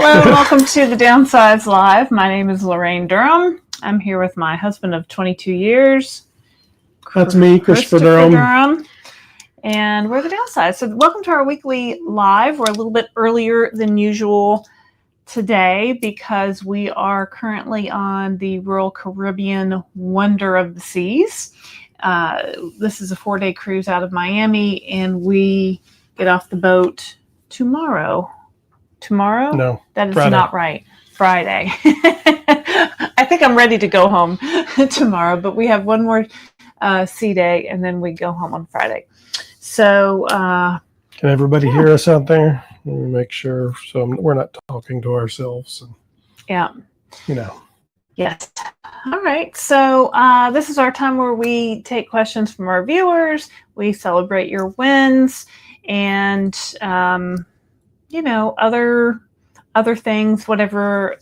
Hello, and welcome to the Downsized Live. My name is Laraine Durham. I'm here with my husband of 22 years. That's me, Christopher Durham. And we're the Downsized. So welcome to our weekly live. We're a little bit earlier than usual today because we are currently on the Royal Caribbean Wonder of the Seas. This is a 4-day cruise out of Miami, and we get off the boat tomorrow. Tomorrow? No. That is Friday. Not right. Friday. I think I'm ready to go home tomorrow, but we have one more sea day, and then we go home on Friday. So, can everybody hear us out there? Let me make sure so we're not talking to ourselves. And, yeah. You know. Yes. All right. So this is our time where we take questions from our viewers. We celebrate your wins and, other things, whatever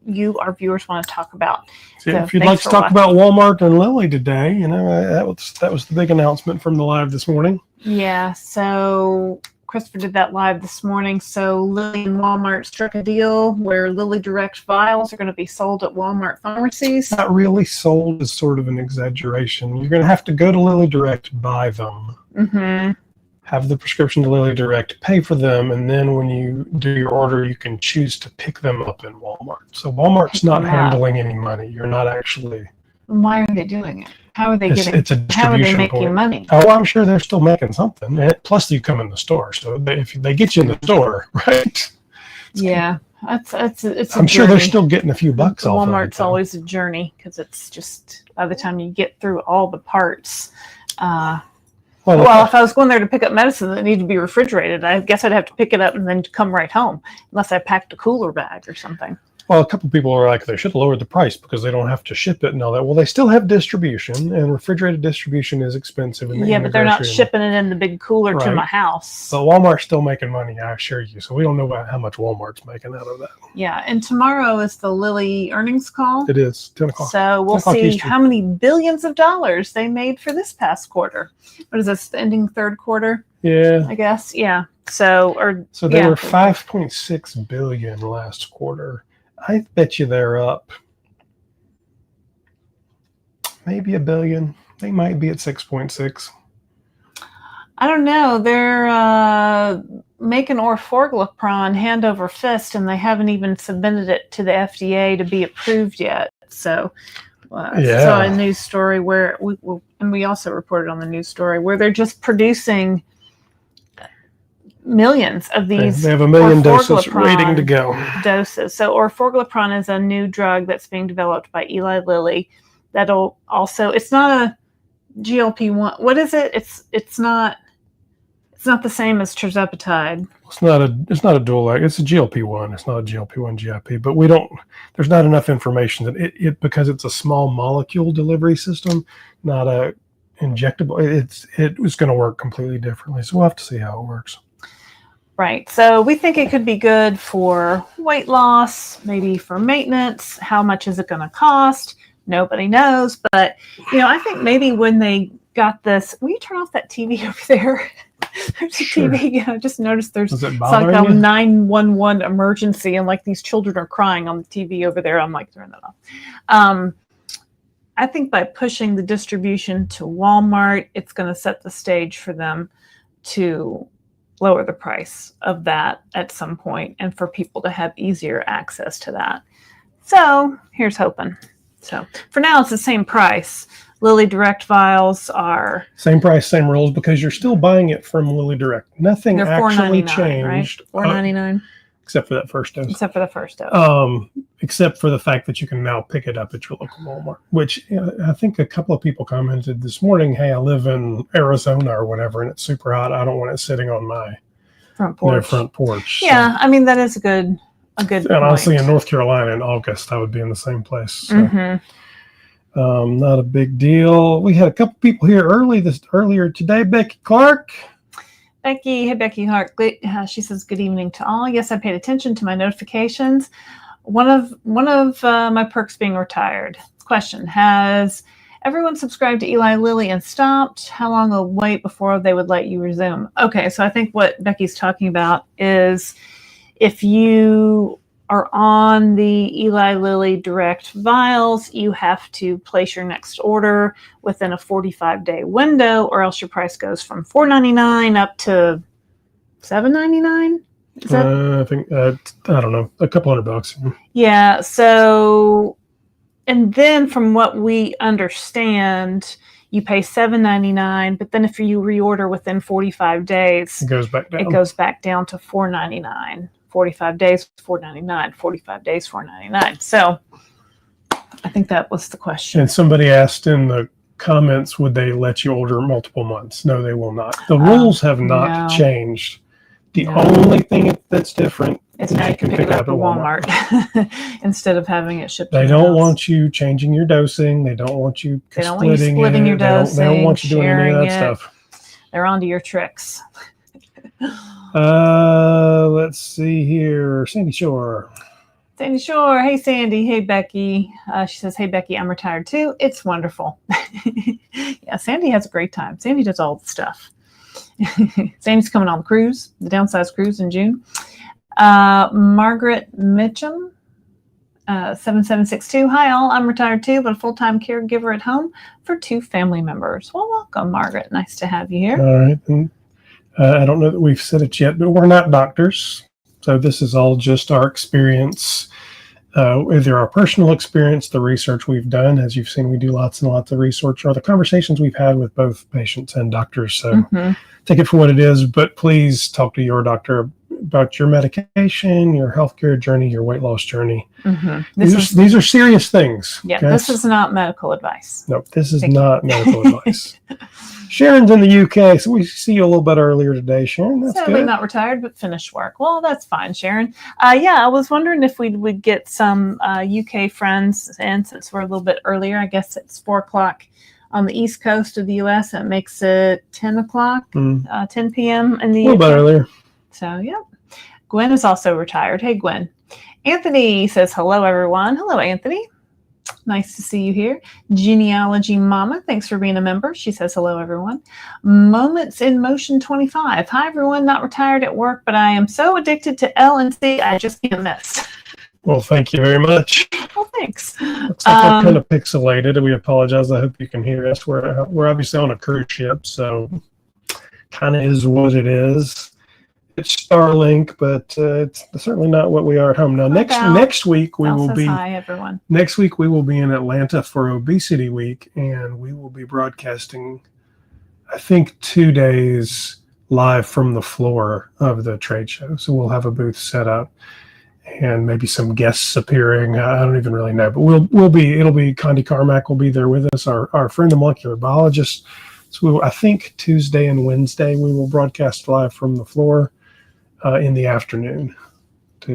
you, our viewers, want to talk about. So So if you'd like to talk about Walmart and Lilly today, that was the big announcement from the live this morning. Yeah. So Christopher did that live this morning. So Lilly and Walmart struck a deal where Lilly Direct vials are going to be sold at Walmart pharmacies. Not really sold is sort of an exaggeration. You're going to have to go to Lilly Direct, buy them. Mm-hmm. Have the prescription to Lilly Direct, pay for them, and then when you do your order, you can choose to pick them up in Walmart. So Walmart's not handling any money. You're not actually. Why are they doing it? How are they It's a distribution How are they making point. money? Oh, I'm sure they're still making something. And plus, you come in the store, so if they get you in the store, right? Yeah, it's. I'm sure they're still getting a few bucks off. Walmart's always a journey because it's just by the time you get through all the parts. Well, if I was going there to pick up medicine that needed to be refrigerated, I guess I'd have to pick it up and then come right home, unless I packed a cooler bag or something. Well, a couple of people are like, they should have lowered the price because they don't have to ship it and all that. Well, they still have distribution, and refrigerated distribution is expensive. Yeah, but they're not shipping it in the big cooler to my house. But Walmart's still making money, I assure you. So we don't know about how much Walmart's making out of that. Yeah, and tomorrow is the Lilly earnings call. It is 10 o'clock. So we'll see how many billions of dollars they made for this past quarter. What is this, the ending third quarter? Yeah. I guess, yeah. So they were 5.6 billion last quarter. I bet you they're up maybe $1 billion. They might be at 6.6. I don't know. They're making orforglipron hand over fist, and they haven't even submitted it to the FDA to be approved yet. So, saw a news story where we also reported on the news story where they're just producing millions of these. They have 1 million doses waiting to go. So orforglipron is a new drug that's being developed by Eli Lilly. That'll also. It's not a GLP-1. What is it? It's not the same as tirzepatide. It's not a dual. It's a GLP-1. It's not a GLP-1 GIP. But there's not enough information that it because it's a small molecule delivery system, not a injectable. It was going to work completely differently. So we'll have to see how it works. Right. So we think it could be good for weight loss, maybe for maintenance. How much is it going to cost? Nobody knows. But, I think maybe when they got this, will you turn off that TV over there? There's a TV. I just noticed it's like a 911 emergency, and like these children are crying on the TV over there. I'm like, turn that off. I think by pushing the distribution to Walmart, it's going to set the stage for them to lower the price of that at some point and for people to have easier access to that. So here's hoping. So for now, it's the same price. Lilly Direct vials are same price, same rules, because you're still buying it from Lilly Direct. Nothing actually changed. Right? $4.99. Except for that first dose. Except for the first dose. Except for the fact that you can now pick it up at your local Walmart, which I think a couple of people commented this morning, hey, I live in Arizona or whatever, and it's super hot. I don't want it sitting on my front porch. Yeah, so. I mean, that is a good point. Honestly, in North Carolina in August, I would be in the same place. So. Not a big deal. We had a couple people here earlier today. Becky Clark. Becky, hey Becky Hart. She says, "Good evening to all. Yes, I paid attention to my notifications. One of my perks being retired. Question: Has everyone subscribed to Eli Lilly and stopped? How long will wait before they would let you resume?" Okay, so I think what Becky's talking about is If you are on the Eli Lilly direct vials, you have to place your next order within a 45-day window, or else your price goes from $4.99 up to $7.99. I think I don't know, a couple $100. Yeah. So, and then from what we understand, you pay $7.99, but then if you reorder within 45 days, It goes back down. It goes back down to $4.99. 45 days, $4.99. 45 days, $4.99. So I think that was the question. And somebody asked in the comments, would they let you order multiple months? No, they will not. The rules have not changed. The only thing that's different is now you can pick it up at Walmart, instead of having it shipped. They don't want you changing your dosing. They don't want you splitting your dosing. They don't want you doing any of that stuff. They're onto your tricks. Let's see here. Sandy Shore. Sandy Shore. Hey, Sandy. Hey, Becky. She says, hey, Becky, I'm retired too. It's wonderful. Yeah, Sandy has a great time. Sandy does all the stuff. Sandy's coming on the cruise, the Downsized cruise in June. Margaret Mitchum, 7762. Hi, all. I'm retired too, but a full-time caregiver at home for 2 family members. Well, welcome, Margaret. Nice to have you here. All right. And I don't know that we've said it yet, but we're not doctors. So this is all just our experience, either our personal experience, the research we've done. As you've seen, we do lots and lots of research, or the conversations we've had with both patients and doctors. So take it for what it is, but please talk to your doctor about your medication, your healthcare journey, your weight loss journey. These are serious things. Yeah, okay? This is not medical advice. No, this is not medical advice. Sharon's in the UK, so we see you a little bit earlier today, Sharon. That's Sadly good. Not retired, but finished work. Well, that's fine, Sharon. Yeah, I was wondering if we would get some UK friends, and since we're a little bit earlier, I guess it's 4 o'clock on the East Coast of the U.S. That makes it 10 o'clock, 10 p.m. in the UK. A little bit earlier. So, yeah. Gwen is also retired. Hey, Gwen. Anthony says, hello, everyone. Hello, Anthony. Nice to see you here. Genealogy Mama, thanks for being a member. She says, hello, everyone. Moments in Motion 25. Hi, everyone. Not retired at work, but I am so addicted to LNC, I just can't miss. Well, thank you very much. Well, thanks. Looks like we're kind of pixelated. We apologize. I hope you can hear us. We're obviously on a cruise ship, so kind of is what it is. It's Starlink, but it's certainly not what we are at home now. Next week we will be. Hi, everyone. Next week we will be in Atlanta for Obesity Week, and we will be broadcasting, I think, 2 days live from the floor of the trade show. So we'll have a booth set up, and maybe some guests appearing. I don't even really know, but we'll be. It'll be Condi Carmack will be there with us, our friend, the molecular biologist. So I think Tuesday and Wednesday we will broadcast live from the floor. In the afternoon.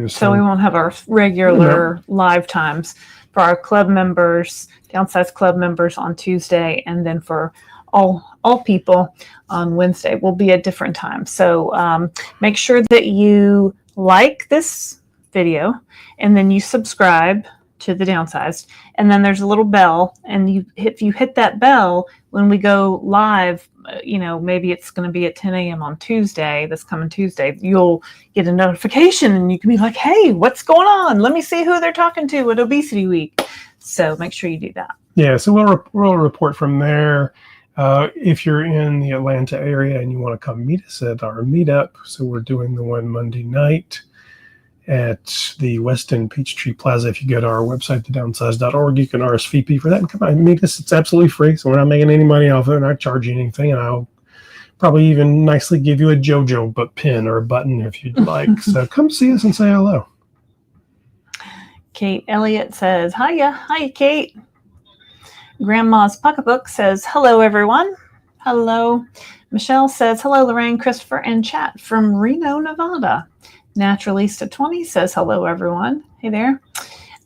So we won't have our regular live times for our club members, Downsized club members on Tuesday, and then for all people on Wednesday will be at different times. So make sure that you like this video and then you subscribe to the Downsized, and then there's a little bell, and if you hit that bell when we go live, maybe it's going to be at 10 a.m. on Tuesday, this coming Tuesday, you'll get a notification and you can be like, hey, what's going on? Let me see who they're talking to at Obesity Week. So make sure you do that. Yeah, so we'll report from there. If you're in the Atlanta area and you want to come meet us at our meetup, so we're doing the one Monday night at the West End Peachtree Plaza. If you go to our website, thedownsized.org, you can RSVP for that and come by and meet us. It's absolutely free, so we're not making any money off it. We're not charging anything, and I'll probably even nicely give you a JoJo pin or a button if you'd like. So come see us and say hello. Kate Elliott says, hiya. Hi, Kate. Grandma's Pocketbook says, hello, everyone. Hello. Michelle says, hello, Laraine, Christopher, and chat from Reno, Nevada. Naturalista 20 says, hello, everyone. Hey there.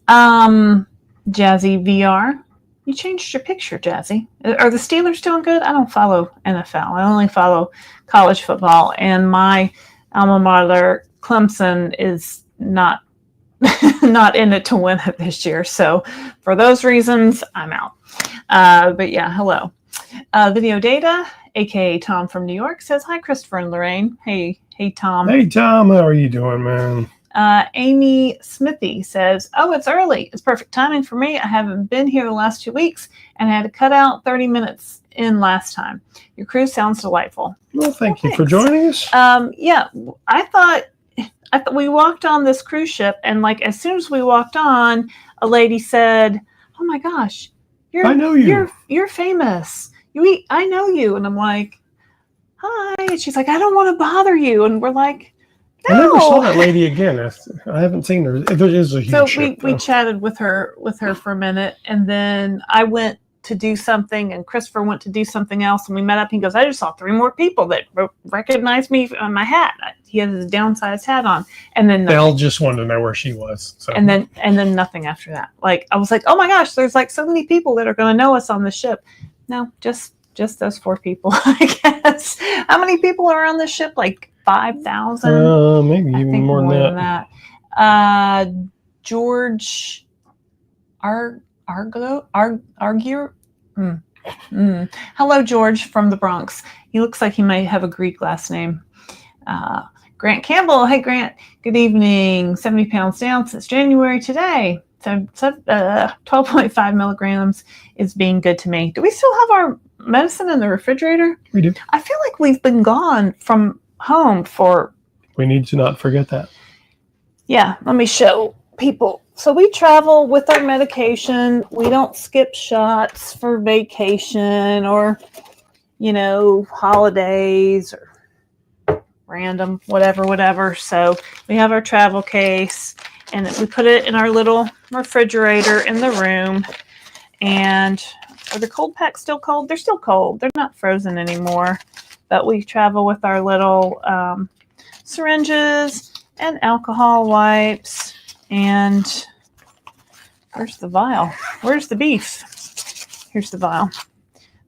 Jazzy VR. You changed your picture, Jazzy. Are the Steelers doing good? I don't follow NFL. I only follow college football. And my alma mater, Clemson, is not in it to win it this year. So for those reasons, I'm out. But yeah, hello. Video Data, a.k.a. Tom from New York, says, hi, Christopher and Laraine. Hey, Tom. Hey, Tom. How are you doing, man? Amy Smithy says, oh, it's early. It's perfect timing for me. I haven't been here the last 2 weeks and I had to cut out 30 minutes in last time. Your cruise sounds delightful. Well, thank you for joining us. Yeah, I thought we walked on this cruise ship, and like as soon as we walked on, a lady said, oh my gosh, I know you. You're famous. I know you. And I'm like, hi. And she's like, I don't want to bother you. And we're like, no. I never saw that lady again. I haven't seen her. There is a huge So ship, we chatted with her for a minute, and then I went to do something, and Christopher went to do something else, and we met up. He goes, I just saw 3 more people that recognized me on my hat. He has his downsized hat on, and then they all just wanted to know where she was. So. And then nothing after that. Like I was like, oh my gosh, there's like so many people that are going to know us on the ship. No, just those 4 people, I guess. How many people are on the ship? Like 5,000? Maybe even more than that. George Hello, George from the Bronx. He looks like he might have a Greek last name. Grant Campbell. Hey, Grant. Good evening. 70 pounds down since January today. So 12.5 milligrams is being good to me. Do we still have our medicine in the refrigerator? We do. I feel like we've been gone from home for... We need to not forget that. Yeah, let me show people. So we travel with our medication. We don't skip shots for vacation or, holidays or random, whatever. So we have our travel case and we put it in our little refrigerator in the room. And are the cold packs still cold? They're still cold. They're not frozen anymore. But we travel with our little syringes and alcohol wipes. And where's the vial? Where's the beef? Here's the vial.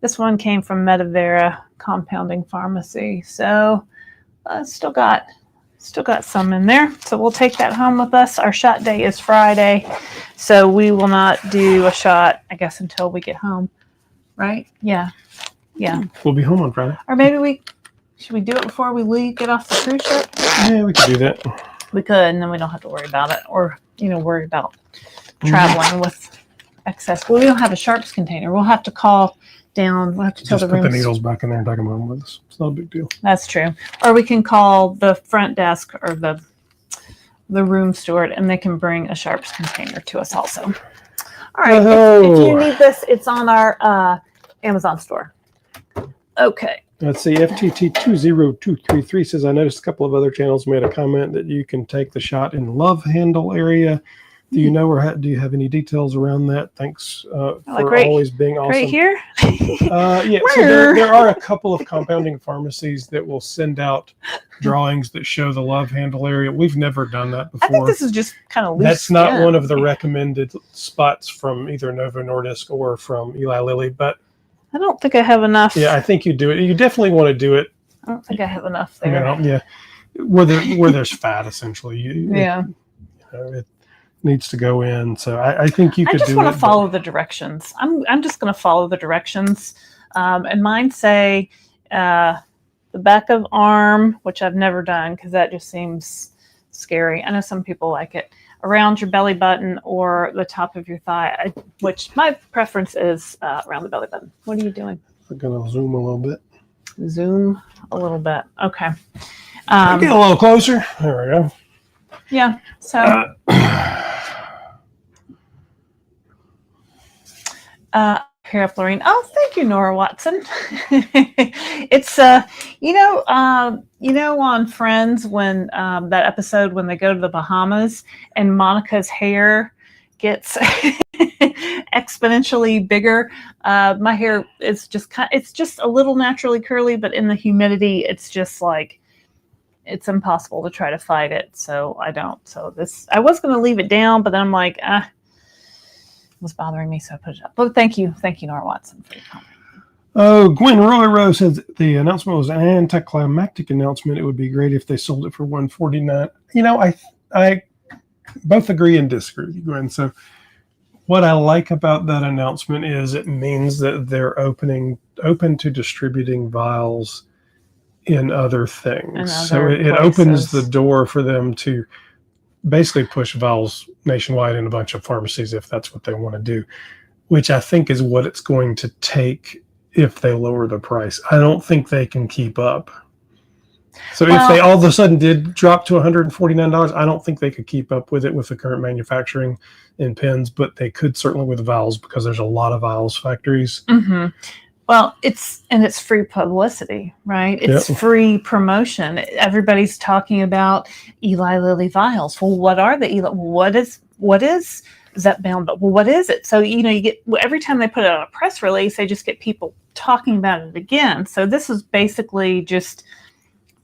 This one came from Medivera Compounding Pharmacy. So still got some in there. So we'll take that home with us. Our shot day is Friday. So we will not do a shot, I guess, until we get home. Right? Yeah. We'll be home on Friday. Or maybe should we do it before we leave, get off the cruise ship? Yeah, we could do that. We could, and then we don't have to worry about it, or worry about traveling with excess. Well, we don't have a sharps container. We'll have to call down. We'll have to tell just the room. Put the needles back in there and take them home with us. It's not a big deal. That's true. Or we can call the front desk or the room steward, and they can bring a sharps container to us also. All right. If you need this, it's on our Amazon store. Okay. Let's see. FTT 20233 says, I noticed a couple of other channels made a comment that you can take the shot in love handle area. Do you know, or do you have any details around that? Thanks for always being awesome. Right here? Yeah. So there are a couple of compounding pharmacies that will send out drawings that show the love handle area. We've never done that before. I think this is just kind of loose. That's not one of the recommended spots from either Novo Nordisk or from Eli Lilly, but I don't think I have enough. Yeah, I think you do it. You definitely want to do it. I don't think I have enough there. Yeah, where there's fat, essentially. It needs to go in. So I think you could do it. I just want to follow the directions. I'm just going to follow the directions. And mine say the back of arm, which I've never done because that just seems scary. I know some people like it. Around your belly button or the top of your thigh, which my preference is around the belly button. What are you doing? I'm going to zoom a little bit. Zoom a little bit. Okay. Get a little closer. There we go. Yeah. So. Here up, Laraine. Oh, thank you, Nora Watson. It's on Friends when that episode when they go to the Bahamas and Monica's hair gets exponentially bigger. My hair is it's just a little naturally curly, but in the humidity, it's just like it's impossible to try to fight it. So I don't. So I was going to leave it down, but then I'm like, was bothering me, so I put it up. But thank you, Nora Watson, for your comment. Oh, Gwen Roy says the announcement was an anticlimactic announcement. It would be great if they sold it for $149. I both agree and disagree with you, Gwen. So what I like about that announcement is it means that they're open to distributing vials in other things. So it opens the door for them to basically push vials nationwide in a bunch of pharmacies if that's what they want to do, which I think is what it's going to take if they lower the price. I don't think they can keep up. So if they all of a sudden did drop to $149, I don't think they could keep up with it with the current manufacturing in pens, but they could certainly with vials because there's a lot of vials factories. Mm-hmm. Well, it's free publicity, right? It's free promotion. Everybody's talking about Eli Lilly vials. Well, what are the Eli? What is Zepbound? Well, what is it? So, you get every time they put out a press release, they just get people talking about it again. So this is basically just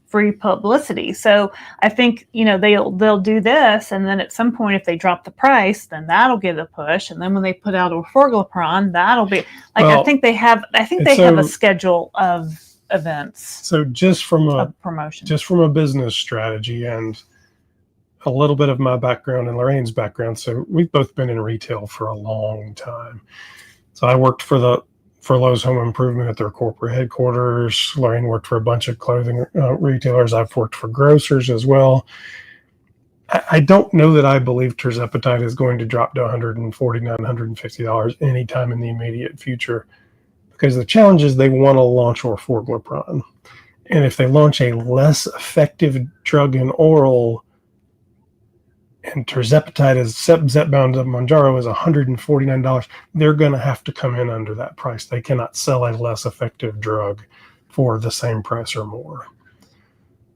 free publicity. So I think, they'll do this, and then at some point, if they drop the price, then that'll get a push. And then when they put out orforglipron, that'll be I think they have a schedule of events. So just from a promotion, just from a business strategy and a little bit of my background and Lorraine's background. So we've both been in retail for a long time. So I worked for Lowe's Home Improvement at their corporate headquarters. Laraine worked for a bunch of clothing retailers. I've worked for grocers as well. I don't know that I believe tirzepatide is going to drop to $149, $150 anytime in the immediate future, because the challenge is they want to launch orforglipron. And if they launch a less effective drug in oral, and tirzepatide is Zepbound of Mounjaro is $149, they're going to have to come in under that price. They cannot sell a less effective drug for the same price or more.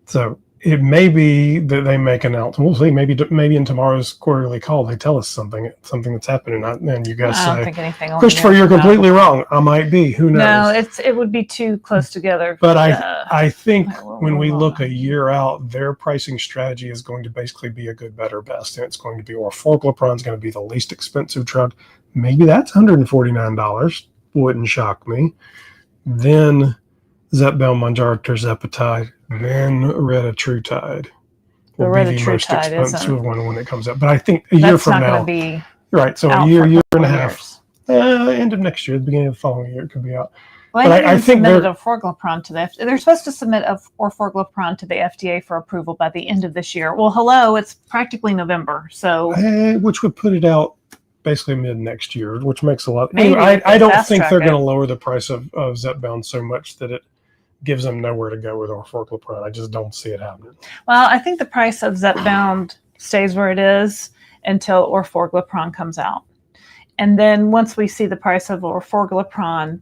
So it may be that they make an announcement. We'll see. Maybe in tomorrow's quarterly call, they tell us something that's happening, and you guys I don't think anything. Christopher, you're completely wrong. I might be. Who knows? No, it would be too close together. But I think when we look a year out, their pricing strategy is going to basically be a good, better, best, and it's going to be orforglipron is going to be the least expensive drug. Maybe that's $149. Wouldn't shock me. Then Zepbound, Mounjaro, tirzepatide, then retatrutide will be the most expensive one when it comes out. But I think a year from now, right? So a year and a half, end of next year, the beginning of the following year, it could be out. Well, I think they're orforglipron to the FDA. They're supposed to submit orforglipron to the FDA for approval by the end of this year. Well, hello, it's practically November, so which would put it out basically mid next year, which makes a lot. I don't think they're going to lower the price of Zepbound so much that it gives them nowhere to go with orforglipron. I just don't see it happening. Well, I think the price of Zepbound stays where it is until orforglipron comes out. And then once we see the price of orforglipron,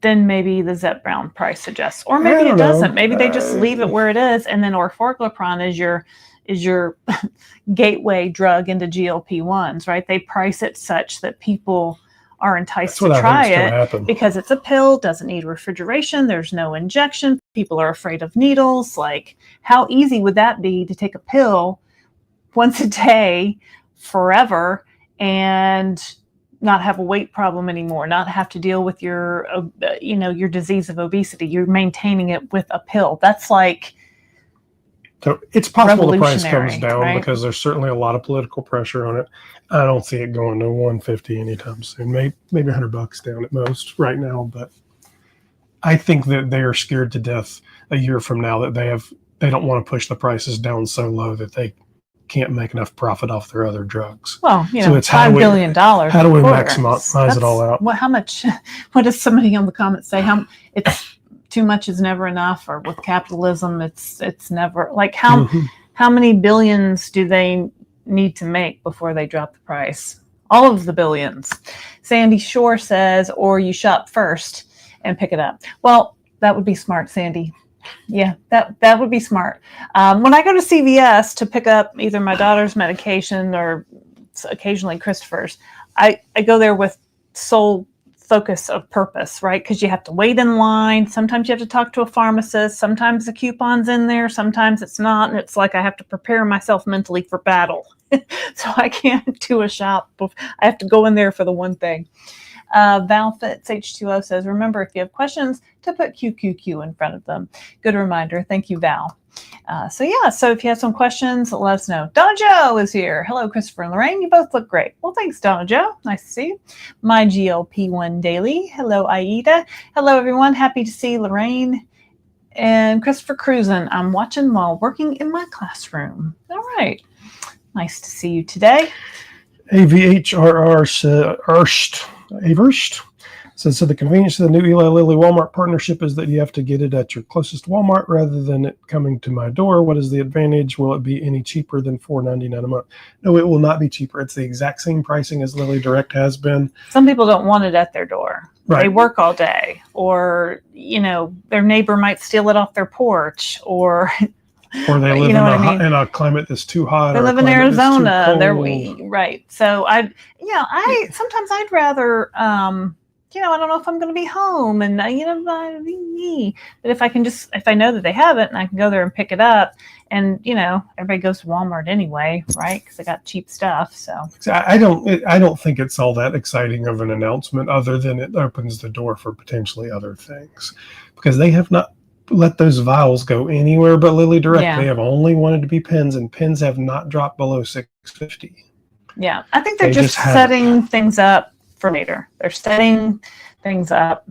then maybe the Zepbound price adjusts. Or maybe it doesn't. Maybe they just leave it where it is, and then orforglipron is your gateway drug into GLP-1s, right? They price it such that people are enticed to try it because it's a pill, doesn't need refrigeration, there's no injection, people are afraid of needles. Like, how easy would that be to take a pill once a day forever and not have a weight problem anymore, not have to deal with your disease of obesity? You're maintaining it with a pill. That's like, so it's possible the price comes down, right? Because there's certainly a lot of political pressure on it. I don't see it going to 150 anytime soon. Maybe $100 down at most right now, but I think that they are scared to death a year from now that they don't want to push the prices down so low that they can't make enough profit off their other drugs. Well, so it's $5 billion. How do we maximize it all out? How much? What does somebody on the comments say? It's too much is never enough, or with capitalism, it's never like how many billions do they need to make before they drop the price? All of the billions. Sandy Shore says, or you shop first and pick it up. Well, that would be smart, Sandy. Yeah, that would be smart. When I go to CVS to pick up either my daughter's medication or occasionally Christopher's, I go there with sole focus of purpose, right? Because you have to wait in line. Sometimes you have to talk to a pharmacist. Sometimes the coupon's in there. Sometimes it's not. And it's like I have to prepare myself mentally for battle. So I can't do a shop. I have to go in there for the one thing. ValFits H2O says, remember, if you have questions, to put QQQ in front of them. Good reminder. Thank you, Val. So if you have some questions, let us know. Donna Jo is here. Hello, Christopher and Laraine. You both look great. Well, thanks, Donna Jo. Nice to see you. My GLP-1 Daily. Hello, Aida. Hello, everyone. Happy to see Laraine and Christopher cruising. I'm watching while working in my classroom. All right. Nice to see you today. AVHRR says, so the convenience of the new Eli Lilly Walmart partnership is that you have to get it at your closest Walmart rather than it coming to my door. What is the advantage? Will it be any cheaper than $4.99 a month? No, it will not be cheaper. It's the exact same pricing as Lilly Direct has been. Some people don't want it at their door. Right. They work all day, or, their neighbor might steal it off their porch, or they live in a climate that's too hot. They live in Arizona. Right. So sometimes I'd rather, I don't know if I'm going to be home, and but if I know that they have it and I can go there and pick it up, and everybody goes to Walmart anyway, right? Because they got cheap stuff. So I don't think it's all that exciting of an announcement, other than it opens the door for potentially other things, because they have not let those vials go anywhere but Lilly Direct. Yeah. They have only wanted to be pens, and pens have not dropped below $6.50. Yeah, I think they're just setting things up for later. They're setting things up.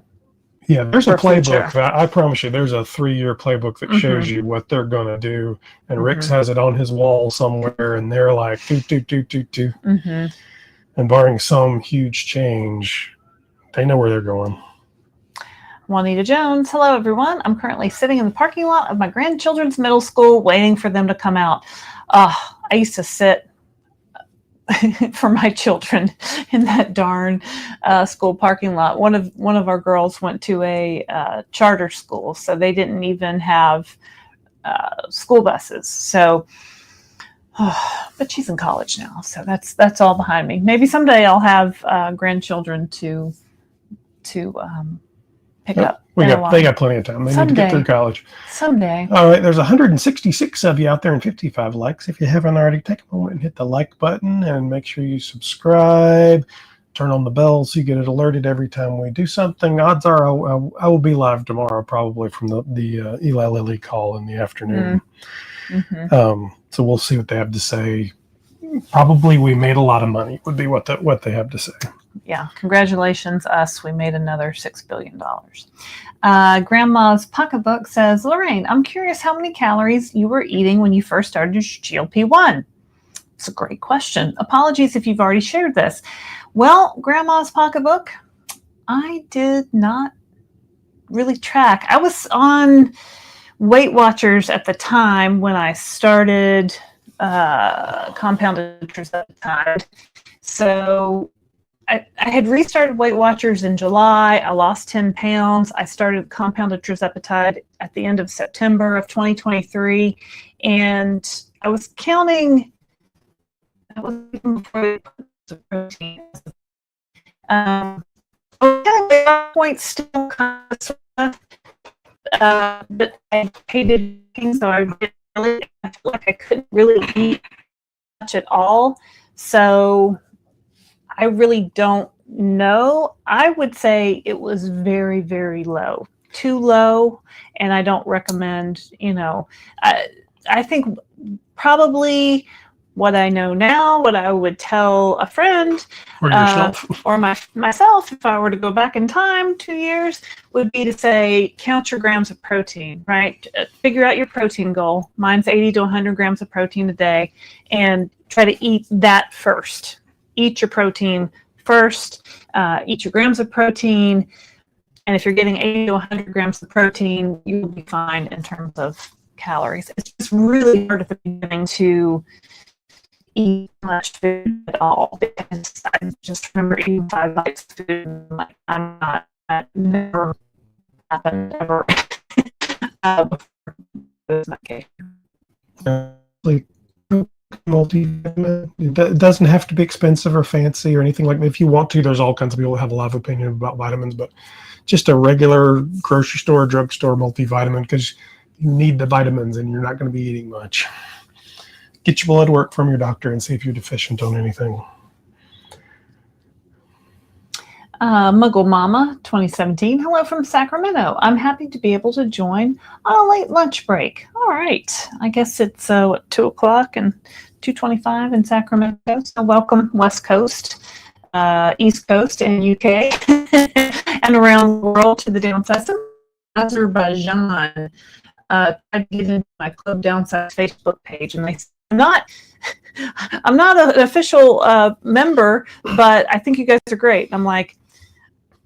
Yeah, there's a playbook. I promise you, there's a 3-year playbook that shows you what they're going to do. And Rick's has it on his wall somewhere, and they're like, do. And barring some huge change, they know where they're going. Juanita Jones, hello everyone. I'm currently sitting in the parking lot of my grandchildren's middle school waiting for them to come out. I used to sit for my children in that darn school parking lot. One of our girls went to a charter school, so they didn't even have school buses. So, but she's in college now, so that's all behind me. Maybe someday I'll have grandchildren to pick up. They got plenty of time. They need to get through college. Someday. All right, there's 166 of you out there and 55 likes. If you haven't already, take a moment and hit the like button, and make sure you subscribe. Turn on the bell so you get it alerted every time we do something. Odds are I will be live tomorrow, probably from the Eli Lilly call in the afternoon. So we'll see what they have to say. Probably we made a lot of money would be what they have to say. Yeah, congratulations us. We made another $6 billion. Grandma's Pocketbook says, Laraine, I'm curious how many calories you were eating when you first started your GLP-1. It's a great question. Apologies if you've already shared this. Well, Grandma's Pocketbook, I did not really track. I was on Weight Watchers at the time when I started compounded tirzepatide. So I had restarted Weight Watchers in July. I lost 10 pounds. I started compounded tirzepatide at the end of September of 2023. And I was counting, that was even before the protein. I was counting at that point still kind of, but I hated things, so I felt like I couldn't really eat much at all. So I really don't know. I would say it was very, very low, too low. And I don't recommend, I think probably what I know now, what I would tell a friend or yourself or myself, if I were to go back in time 2 years, would be to say, count your grams of protein, right? Figure out your protein goal. Mine's 80 to 100 grams of protein a day, and try to eat that first. Eat your protein first, eat your grams of protein, and if you're getting 80 to 100 grams of protein, you'll be fine in terms of calories. It's just really hard at the beginning to eat much food at all, because I just remember eating 5 bites of food, and that never happened ever before this medication. Multivitamin. It doesn't have to be expensive or fancy or anything like that. If you want to, there's all kinds of people that have a lot of opinion about vitamins, but just a regular grocery store, drugstore multivitamin, because you need the vitamins and you're not going to be eating much. Get your blood work from your doctor and see if you're deficient on anything. Muggle Mama 2017. Hello from Sacramento. I'm happy to be able to join on a late lunch break. All right. I guess it's 2 o'clock and 2:25 in Sacramento. So welcome West Coast, East Coast, and UK, and around the world to the Downsized. Azerbaijan. I get into my Club Downsized Facebook page, and they not I'm not an official member, but I think you guys are great. I'm like,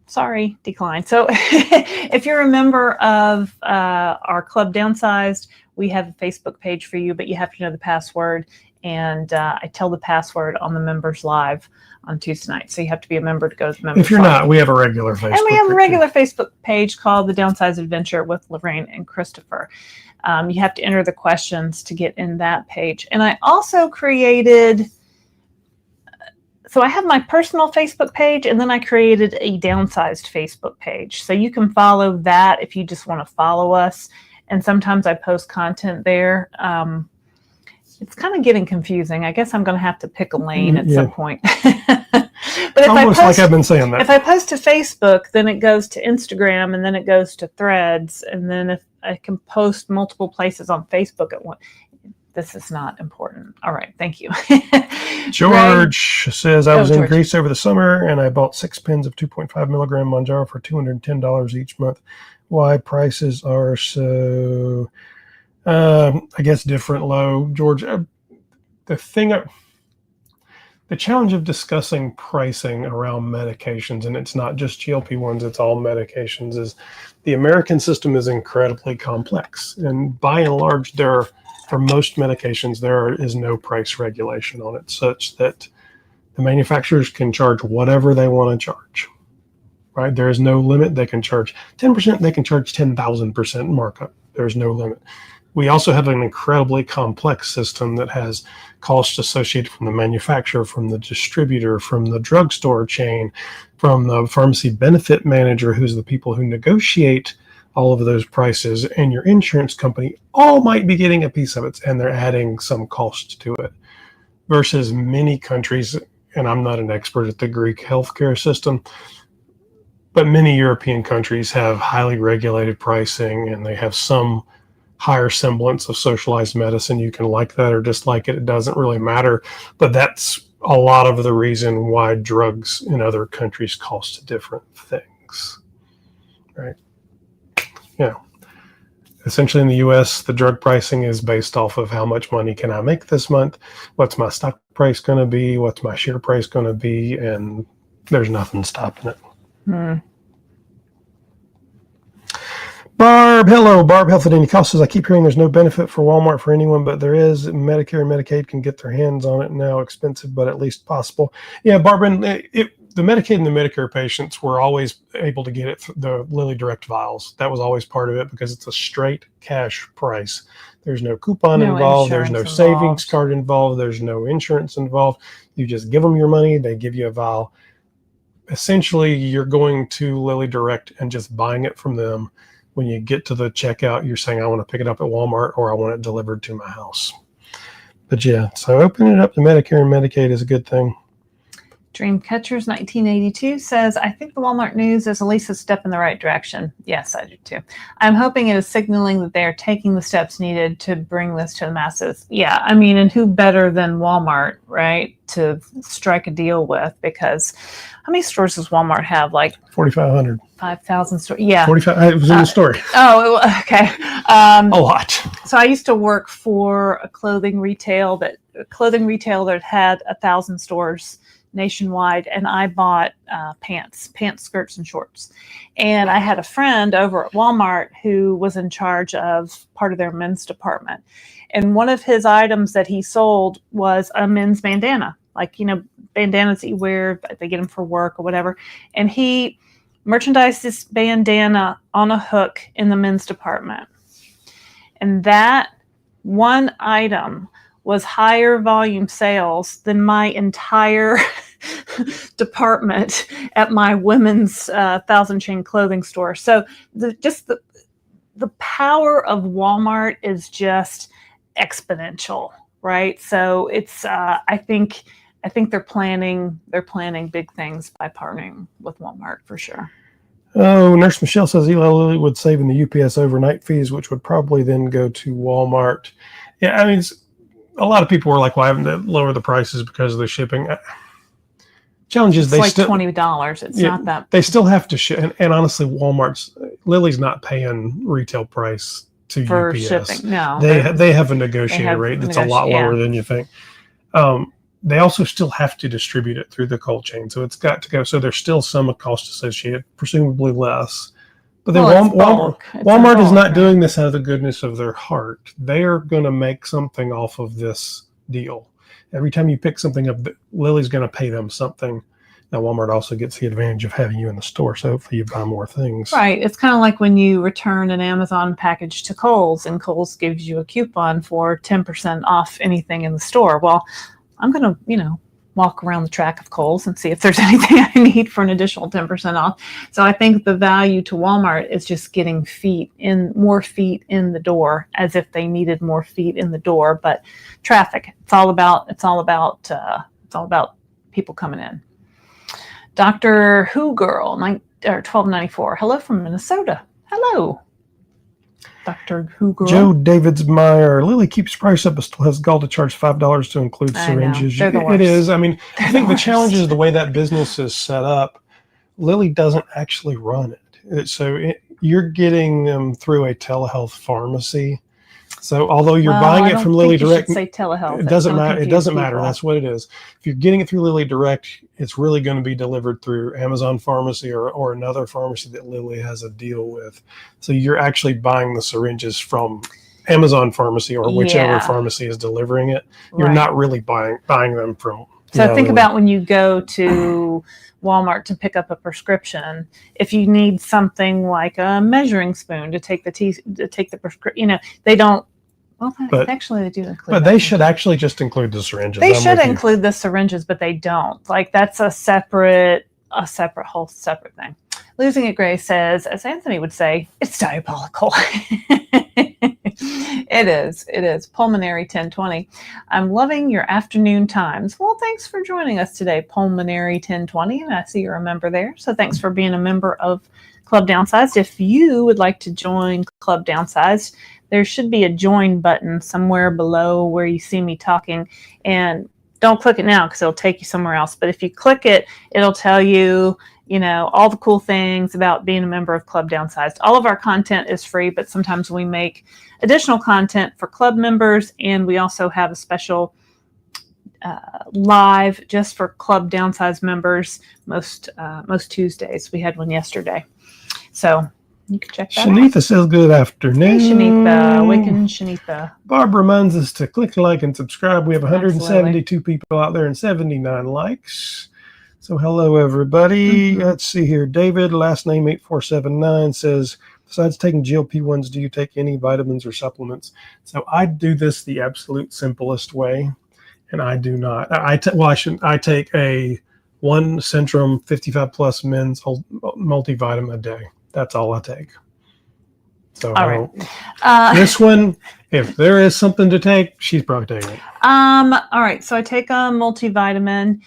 sorry, decline. So if you're a member of our club Downsized, we have a Facebook page for you, but you have to know the password. And I tell the password on the members live on Tuesday night. So you have to be a member to go to the members. If you're not, we have a regular Facebook page. And we have a regular Facebook page called The Downsized Adventure with Laraine and Christopher. You have to enter the questions to get in that page. And I also created, so I have my personal Facebook page, and then I created a Downsized Facebook page. So you can follow that if you just want to follow us. And sometimes I post content there. It's kind of getting confusing. I guess I'm going to have to pick a lane at some point. But if almost like I've been saying that. If I post to Facebook, then it goes to Instagram, and then it goes to Threads. And then if I can post multiple places on Facebook at once, this is not important. All right. Thank you. George says, I was in George. Greece over the summer, and I bought 6 pens of 2.5 milligram Mounjaro for $210 each month. Why prices are so... I guess different low, George. The challenge of discussing pricing around medications, and it's not just GLP-1s, it's all medications, is the American system is incredibly complex. And by and large, for most medications, there is no price regulation on it, such that the manufacturers can charge whatever they want to charge. Right? There is no limit. They can charge 10%, they can charge 10,000% markup. There's no limit. We also have an incredibly complex system that has costs associated from the manufacturer, from the distributor, from the drugstore chain, from the pharmacy benefit manager, who's the people who negotiate all of those prices, and your insurance company all might be getting a piece of it, and they're adding some cost to it. Versus many countries, and I'm not an expert at the Greek healthcare system, but many European countries have highly regulated pricing, and they have some higher semblance of socialized medicine. You can like that or dislike it. It doesn't really matter. But that's a lot of the reason why drugs in other countries cost different things. Right? Yeah. Essentially in the US, the drug pricing is based off of how much money can I make this month? What's my stock price going to be? What's my share price going to be? And there's nothing stopping it. Barb, hello. Barb, Health at Any Cost says, I keep hearing there's no benefit for Walmart for anyone, but there is. Medicare and Medicaid can get their hands on it now. Expensive, but at least possible. Yeah, Barb, and the Medicaid and the Medicare patients were always able to get it through the Lilly Direct vials. That was always part of it because it's a straight cash price. There's no coupon involved. There's no savings card involved. There's no insurance involved. You just give them your money. They give you a vial. Essentially, you're going to Lilly Direct and just buying it from them. When you get to the checkout, you're saying, I want to pick it up at Walmart or I want it delivered to my house. But yeah, so opening it up to Medicare and Medicaid is a good thing. Dreamcatchers 1982 says, I think the Walmart news is at least a step in the right direction. Yes, I do too. I'm hoping it is signaling that they are taking the steps needed to bring this to the masses. Yeah, I mean, and who better than Walmart, right, to strike a deal with? Because how many stores does Walmart have? Like 4,500. 5,000 stores. Yeah. 45. It was in the story. Oh, okay. A lot. So I used to work for a clothing retailer that had 1,000 stores nationwide, and I bought pants, skirts, and shorts. And I had a friend over at Walmart who was in charge of part of their men's department. And one of his items that he sold was a men's bandana, like, bandanas that you wear, they get them for work or whatever. And he merchandised this bandana on a hook in the men's department. And that one item was higher volume sales than my entire department at my women's 1,000 chain clothing store. So the power of Walmart is just exponential, right? So it's I think they're planning big things by partnering with Walmart for sure. Oh, Nurse Michelle says Eli Lilly would save in the UPS overnight fees, which would probably then go to Walmart. Yeah, I mean, a lot of people were like, why haven't they lowered the prices because of the shipping? Challenge is it's like $20. It's not that. They still have to ship. And honestly, Lilly's not paying retail price to for UPS. shipping. No, They have a negotiated have rate that's a lot lower than you think. They also still have to distribute it through the cold chain, so it's got to go. So there's still some cost associated, presumably less. But then Walmart is not doing this out of the goodness of their heart. They are going to make something off of this deal. Every time you pick something up, Lilly's going to pay them something. Now, Walmart also gets the advantage of having you in the store, so hopefully you buy more things. Right. It's kind of like when you return an Amazon package to Kohl's, and Kohl's gives you a coupon for 10% off anything in the store. Well, I'm going to, walk around the track of Kohl's and see if there's anything I need for an additional 10% off. So I think the value to Walmart is just getting more feet in the door, as if they needed more feet in the door. But traffic, it's all about people coming in. Dr. Who Girl, 1294. Hello from Minnesota. Hello. Dr. Who Girl. Joe Davidsmeyer. Lilly keeps price up, but still has gall to charge $5 to include syringes. They're the worst. It is. I mean, I think the challenge is the way that business is set up. Lilly doesn't actually run it. You're getting them through a telehealth pharmacy. So although you're buying it from Lilly Direct, say telehealth. it doesn't matter. It doesn't matter. That's what it is. If you're getting it through Lilly Direct, it's really going to be delivered through Amazon Pharmacy or another pharmacy that Lilly has a deal with. So you're actually buying the syringes from Amazon Pharmacy or whichever pharmacy is delivering it. You're not really buying them from. So think about when you go to Walmart to pick up a prescription. If you need something like a measuring spoon to take the prescription, they don't. Well, actually, they do include. But they should actually just include the syringes. They should include the syringes, but they don't. Like, that's a whole separate thing. Losing It Gray says, as Anthony would say, it's diabolical. It is. Pulmonary 1020. I'm loving your afternoon times. Well, thanks for joining us today, Pulmonary 1020. And I see you're a member there. So thanks for being a member of Club Downsized. If you would like to join Club Downsized, there should be a join button somewhere below where you see me talking. And don't click it now because it'll take you somewhere else. But if you click it, it'll tell you, all the cool things about being a member of Club Downsized. All of our content is free, but sometimes we make additional content for club members. And we also have a special live just for Club Downsized members most Tuesdays. We had one yesterday. So you can check that Shanitha out. says good afternoon. Hey, Shanitha. Waking Shanitha. Barb reminds us to click like and subscribe. We have 172 people out there and 79 likes. So hello, everybody. Mm-hmm. Let's see here. David, last name 8479, says, besides taking GLP-1s, do you take any vitamins or supplements? So I do this the absolute simplest way, and I do not. I take a 1 Centrum 55 plus men's multivitamin a day. That's all I take. So all right. This one, if there is something to take, she's probably taking it. All right. So I take a multivitamin.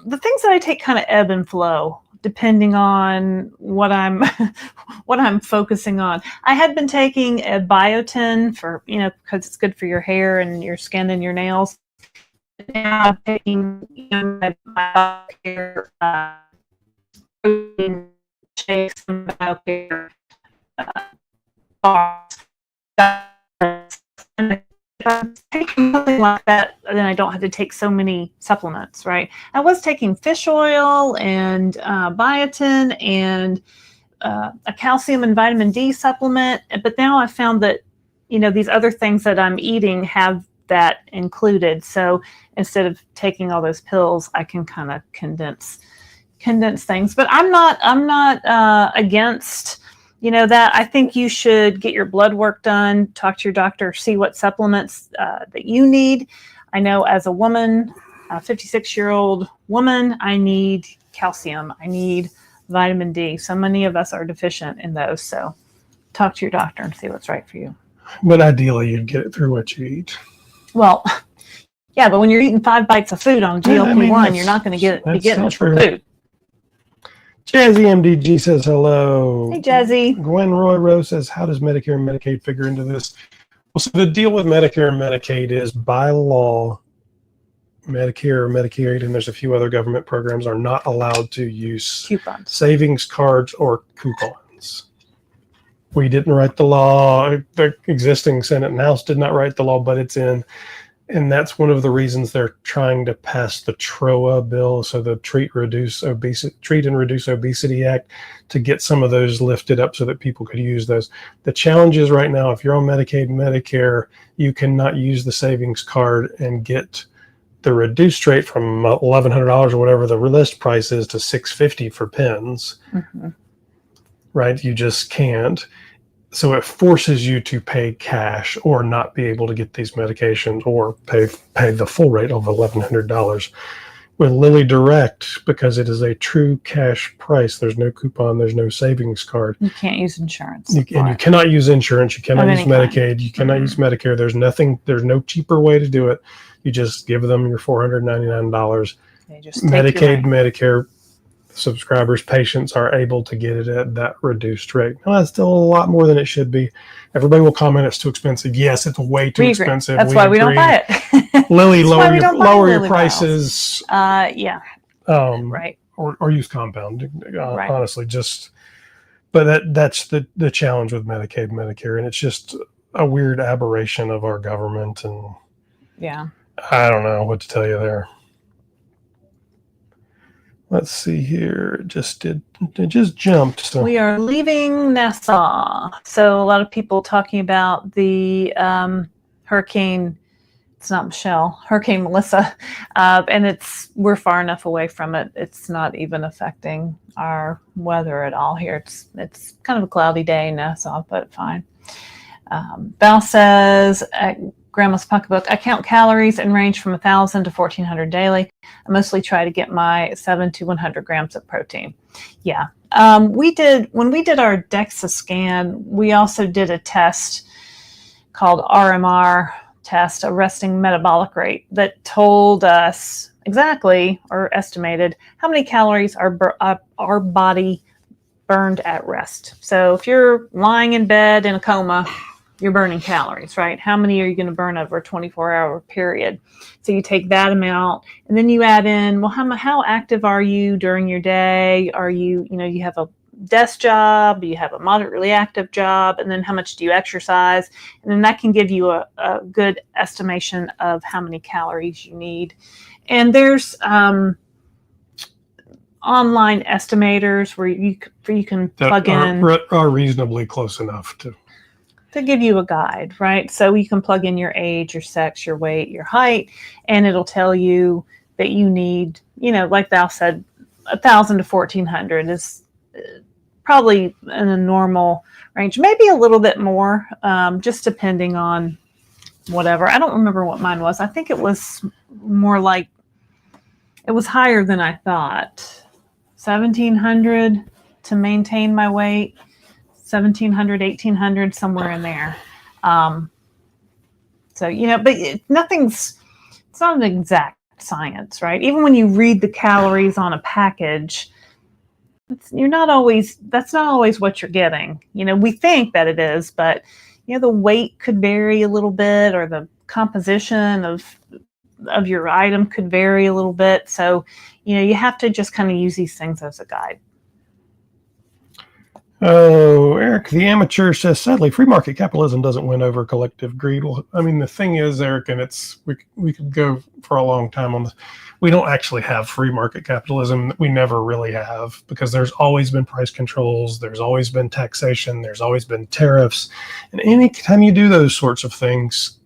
The things that I take kind of ebb and flow depending on what I'm focusing on. I had been taking a biotin for, because it's good for your hair and your skin and your nails. Now I'm taking my BioCare protein shakes and BioCare bars. And if I'm taking something like that, then I don't have to take so many supplements, right? I was taking fish oil and biotin and a calcium and vitamin D supplement, but now I've found that, these other things that I'm eating have that included. So instead of taking all those pills, I can kind of condense things. But I'm not against that. I think you should get your blood work done, talk to your doctor, see what supplements that you need. I know as a woman, a 56-year-old woman, I need calcium. I need vitamin D. So many of us are deficient in those. So talk to your doctor and see what's right for you. But ideally, you'd get it through what you eat. Well, yeah, but when you're eating 5 bites of food on GLP-1, you're not going to be getting it from food. Jazzy MDG says hello. Hey, Jazzy. Gwen Roy Rose says, how does Medicare and Medicaid figure into this? Well, so the deal with Medicare and Medicaid is by law, Medicare or Medicaid, and there's a few other government programs, are not allowed to use coupons, savings cards, or coupons. We didn't write the law. The existing Senate and House did not write the law, but it's in. And that's one of the reasons they're trying to pass the TROA bill, so the Treat and Reduce Obesity Act, to get some of those lifted up so that people could use those. The challenge is right now, if you're on Medicaid and Medicare, you cannot use the savings card and get the reduced rate from $1,100 or whatever the list price is to $650 for pens. Mm-hmm. Right? You just can't. So it forces you to pay cash or not be able to get these medications or pay the full rate of $1,100. With Lilly Direct, because it is a true cash price, there's no coupon, there's no savings card. You can't use insurance. And you cannot use insurance. You cannot use Medicaid. Kind. You cannot use Medicare. There's no cheaper way to do it. You just give them your $499. Medicaid, Medicare subscribers, patients are able to get it at that reduced rate. Well, that's still a lot more than it should be. Everybody will comment it's too expensive. Yes, it's way too expensive. That's why we don't buy it. Lilly, lower your prices. Yeah. Right. Or use compound. Honestly, but that's the challenge with Medicaid, Medicare, and it's just a weird aberration of our government, and yeah, I don't know what to tell you there. Let's see here. It just jumped. So we are leaving Nassau. So a lot of people talking about the hurricane. It's not Michelle, Hurricane Melissa, and we're far enough away from it. It's not even affecting our weather at all here. It's kind of a cloudy day in Nassau, but fine. Val says, Grandma's Pocketbook, I count calories and range from 1,000 to 1,400 daily. I mostly try to get my 7 to 100 grams of protein. Yeah. When we did our DEXA scan, we also did a test called RMR test, a resting metabolic rate, that told us exactly, or estimated, how many calories our body burned at rest. So if you're lying in bed in a coma, you're burning calories, right? How many are you going to burn over a 24-hour period? So you take that amount, and then you add in, well, how active are you during your day? Are you have a desk job, you have a moderately active job, and then how much do you exercise? And then that can give you a good estimation of how many calories you need. And there's online estimators where you can plug in. Are reasonably close enough to give you a guide, right? So you can plug in your age, your sex, your weight, your height, and it'll tell you that you need, like Val said, 1,000 to 1,400 is probably in a normal range, maybe a little bit more, just depending on whatever. I don't remember what mine was. I think it was more like, it was higher than I thought. 1,700 to maintain my weight. 1,700, 1,800, somewhere in there. So, but it's not an exact science, right? Even when you read the calories on a package, that's not always what you're getting. We think that it is, but, the weight could vary a little bit, or the composition of your item could vary a little bit. So, you have to just kind of use these things as a guide. Oh, Eric, the amateur says, sadly, free market capitalism doesn't win over collective greed. Well, I mean, the thing is, Eric, and we could go for a long time on this. We don't actually have free market capitalism. We never really have, because there's always been price controls. There's always been taxation. There's always been tariffs. And anytime you do those sorts of things,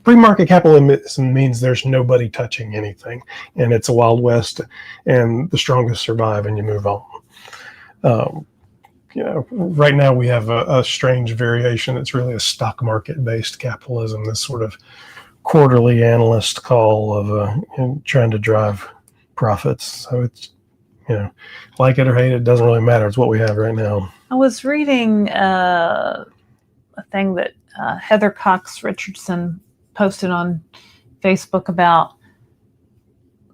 free market capitalism means there's nobody touching anything, and it's a Wild West, and the strongest survive, and you move on. Right now we have a strange variation. It's really a stock market based capitalism, this sort of quarterly analyst call of trying to drive profits. So it's, like it or hate it, it doesn't really matter. It's what we have right now. I was reading a thing that Heather Cox Richardson posted on Facebook about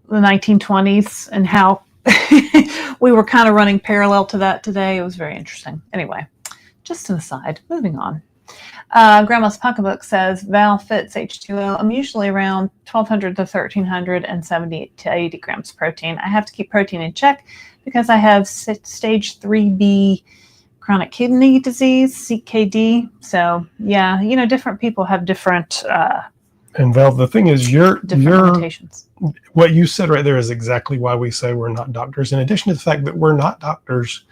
the 1920s and how we were kind of running parallel to that today. It was very interesting. Anyway, just an aside, moving on. Grandma's Pocketbook says, Val Fits H2O. I'm usually around 1,200 to 1,300 and 70 to 80 grams protein. I have to keep protein in check because I have stage 3B chronic kidney disease, CKD. So yeah, different people have different And Val, the thing is, limitations. What you said right there is exactly why we say we're not doctors. In addition to the fact that we're not doctors,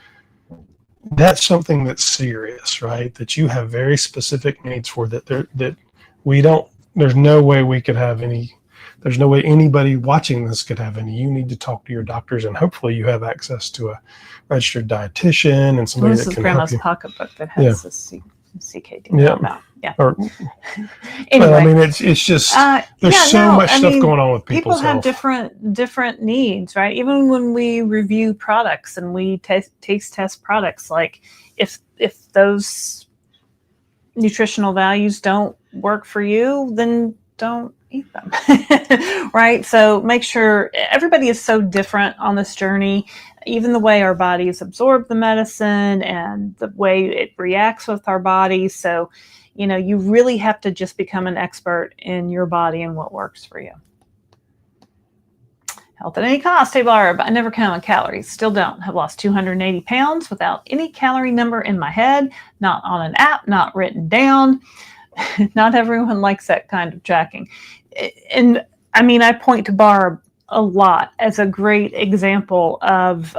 that's something that's serious, right? That you have very specific needs for that we don't, there's no way we could have any, there's no way anybody watching this could have any. You need to talk to your doctors, and hopefully you have access to a registered dietitian and somebody that can Grandma's help you. pocketbook that has this CKD. Yeah. Yeah. Anyway, but I mean, it's just there's so much stuff going on with people's people have health. different needs, right? Even when we review products and we taste test products, like if those nutritional values don't work for you, then don't eat them. Right? So make sure everybody is so different on this journey. Even the way our bodies absorb the medicine and the way it reacts with our bodies. So, you really have to just become an expert in your body and what works for you. Health at any cost. Hey, Barb, I never count on calories. Still don't. Have lost 280 pounds without any calorie number in my head, not on an app, not written down. Not everyone likes that kind of tracking. And I mean, I point to Barb a lot as a great example of,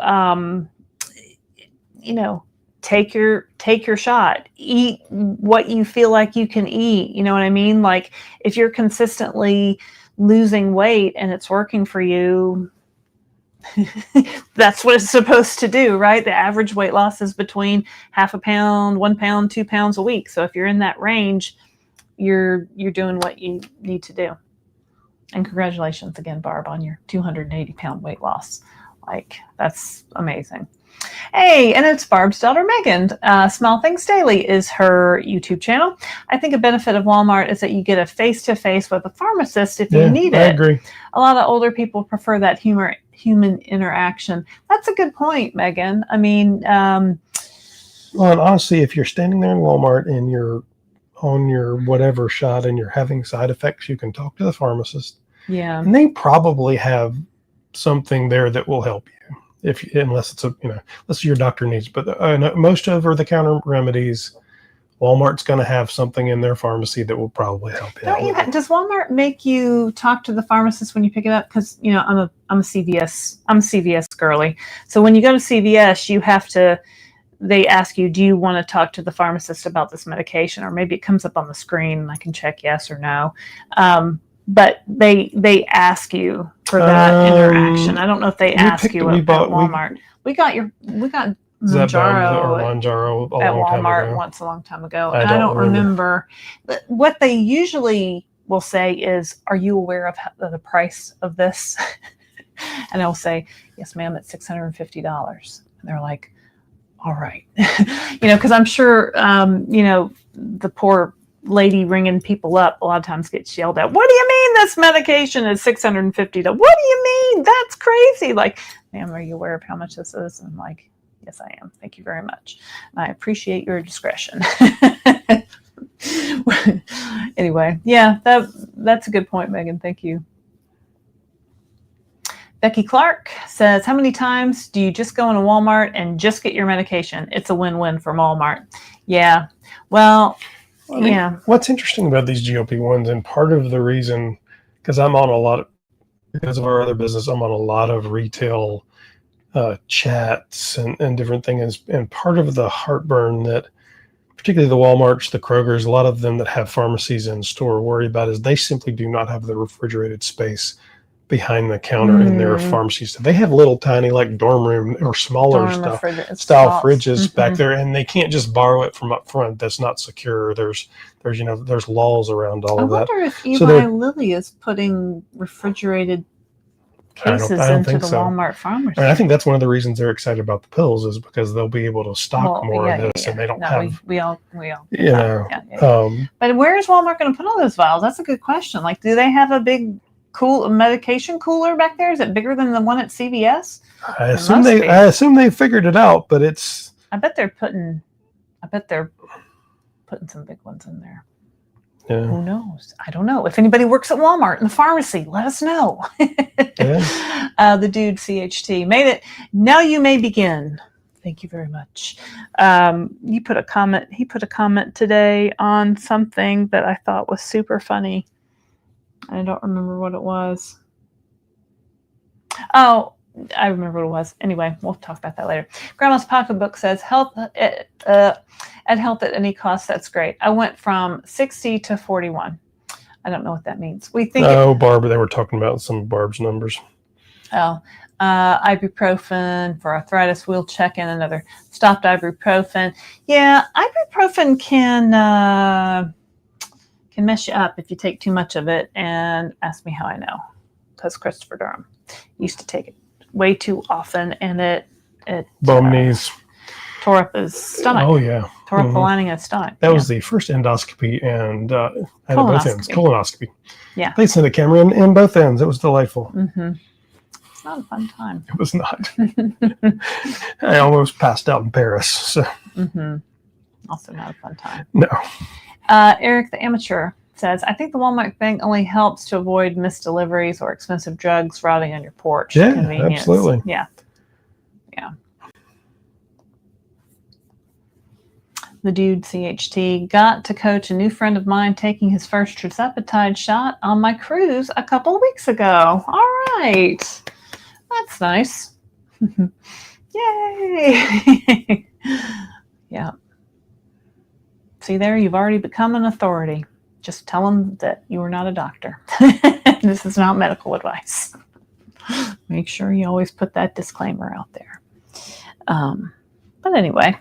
take your shot, eat what you feel like you can eat. You know what I mean? Like if you're consistently losing weight and it's working for you, that's what it's supposed to do, right? The average weight loss is between 0.5 pound, 1 pound, 2 pounds a week. So if you're in that range, you're doing what you need to do. And congratulations again, Barb, on your 280 pound weight loss. Like, that's amazing. Hey, and it's Barb's daughter, Megan. Small Things Daily is her YouTube channel. I think a benefit of Walmart is that you get a face-to-face with a pharmacist if you need it. I agree. A lot of older people prefer that human interaction. That's a good point, Megan. I mean, well, and honestly, if you're standing there in Walmart and you're on your whatever shot and you're having side effects, you can talk to the pharmacist. Yeah. And they probably have something there that will help you. Unless it's unless your doctor needs, but most over-the-counter remedies, Walmart's going to have something in their pharmacy that will probably help you. Does Walmart make you talk to the pharmacist when you pick it up? Because I'm a CVS girly. So when you go to CVS, they ask you, do you want to talk to the pharmacist about this medication? Or maybe it comes up on the screen and I can check yes or no. But they ask you for that interaction. I don't know if they ask you at Walmart. We got Mounjaro at Walmart once a long time ago. And I don't remember. What they usually will say is, are you aware of the price of this? And I'll say, yes, ma'am, it's $650. And they're like, all right. Because I'm sure, the poor lady ringing people up a lot of times gets yelled at. What do you mean this medication is $650? What do you mean? That's crazy. Like, ma'am, are you aware of how much this is? And I'm like, yes, I am. Thank you very much. And I appreciate your discretion. Anyway, yeah, that's a good point, Megan. Thank you. Becky Clark says, how many times do you just go into Walmart and just get your medication? It's a win-win for Walmart. Yeah. Well, yeah. What's interesting about these GLP-1s, and part of the reason, because of our other business, I'm on a lot of retail chats and different things. And part of the heartburn that particularly the Walmarts, the Krogers, a lot of them that have pharmacies in store worry about is they simply do not have the refrigerated space behind the counter in their pharmacies. They have little tiny like dorm room or smaller style fridges back there, and they can't just borrow it from up front. That's not secure. There's laws around all of that. I wonder if Eli Lilly is putting refrigerated cases into the Walmart pharmacy. And I think that's one of the reasons they're excited about the pills is because they'll be able to stock more of this, and they don't have. We all. But where is Walmart going to put all those vials? That's a good question. Like, do they have a big medication cooler back there? Is it bigger than the one at CVS? I assume they figured it out, but it's. I bet they're putting some big ones in there. Yeah. Who knows? I don't know. If anybody works at Walmart in the pharmacy, let us know. Yeah. The dude CHT made it. Now you may begin. Thank you very much. You put a comment. He put a comment today on something that I thought was super funny. I don't remember what it was. Oh, I remember what it was. Anyway, we'll talk about that later. Grandma's Pocketbook says, health at health at any cost. That's great. I went from 60 to 41. I don't know what that means. We think. Oh, Barb, they were talking about some of Barb's numbers. Oh, ibuprofen for arthritis. We'll check in another stopped ibuprofen. Yeah, ibuprofen can mess you up if you take too much of it. And ask me how I know, because Christopher Durham used to take it way too often, and it bum knees, tore up his stomach. Oh yeah, tore up the lining of his stomach. That was the first endoscopy and at both ends, colonoscopy. Yeah, they sent a camera in both ends. It was delightful. Mm-hmm. It's not a fun time. It was not. I almost passed out in Paris. So. Mm-hmm. Also not a fun time. No. Eric the Amateur says, I think the Walmart thing only helps to avoid missed deliveries or expensive drugs rotting on your porch. Yeah, absolutely. Yeah. Yeah. The dude CHT got to coach a new friend of mine taking his first tirzepatide shot on my cruise a couple of weeks ago. All right. That's nice. Yay. Yeah. See there, you've already become an authority. Just tell them that you are not a doctor. This is not medical advice. Make sure you always put that disclaimer out there. But anyway,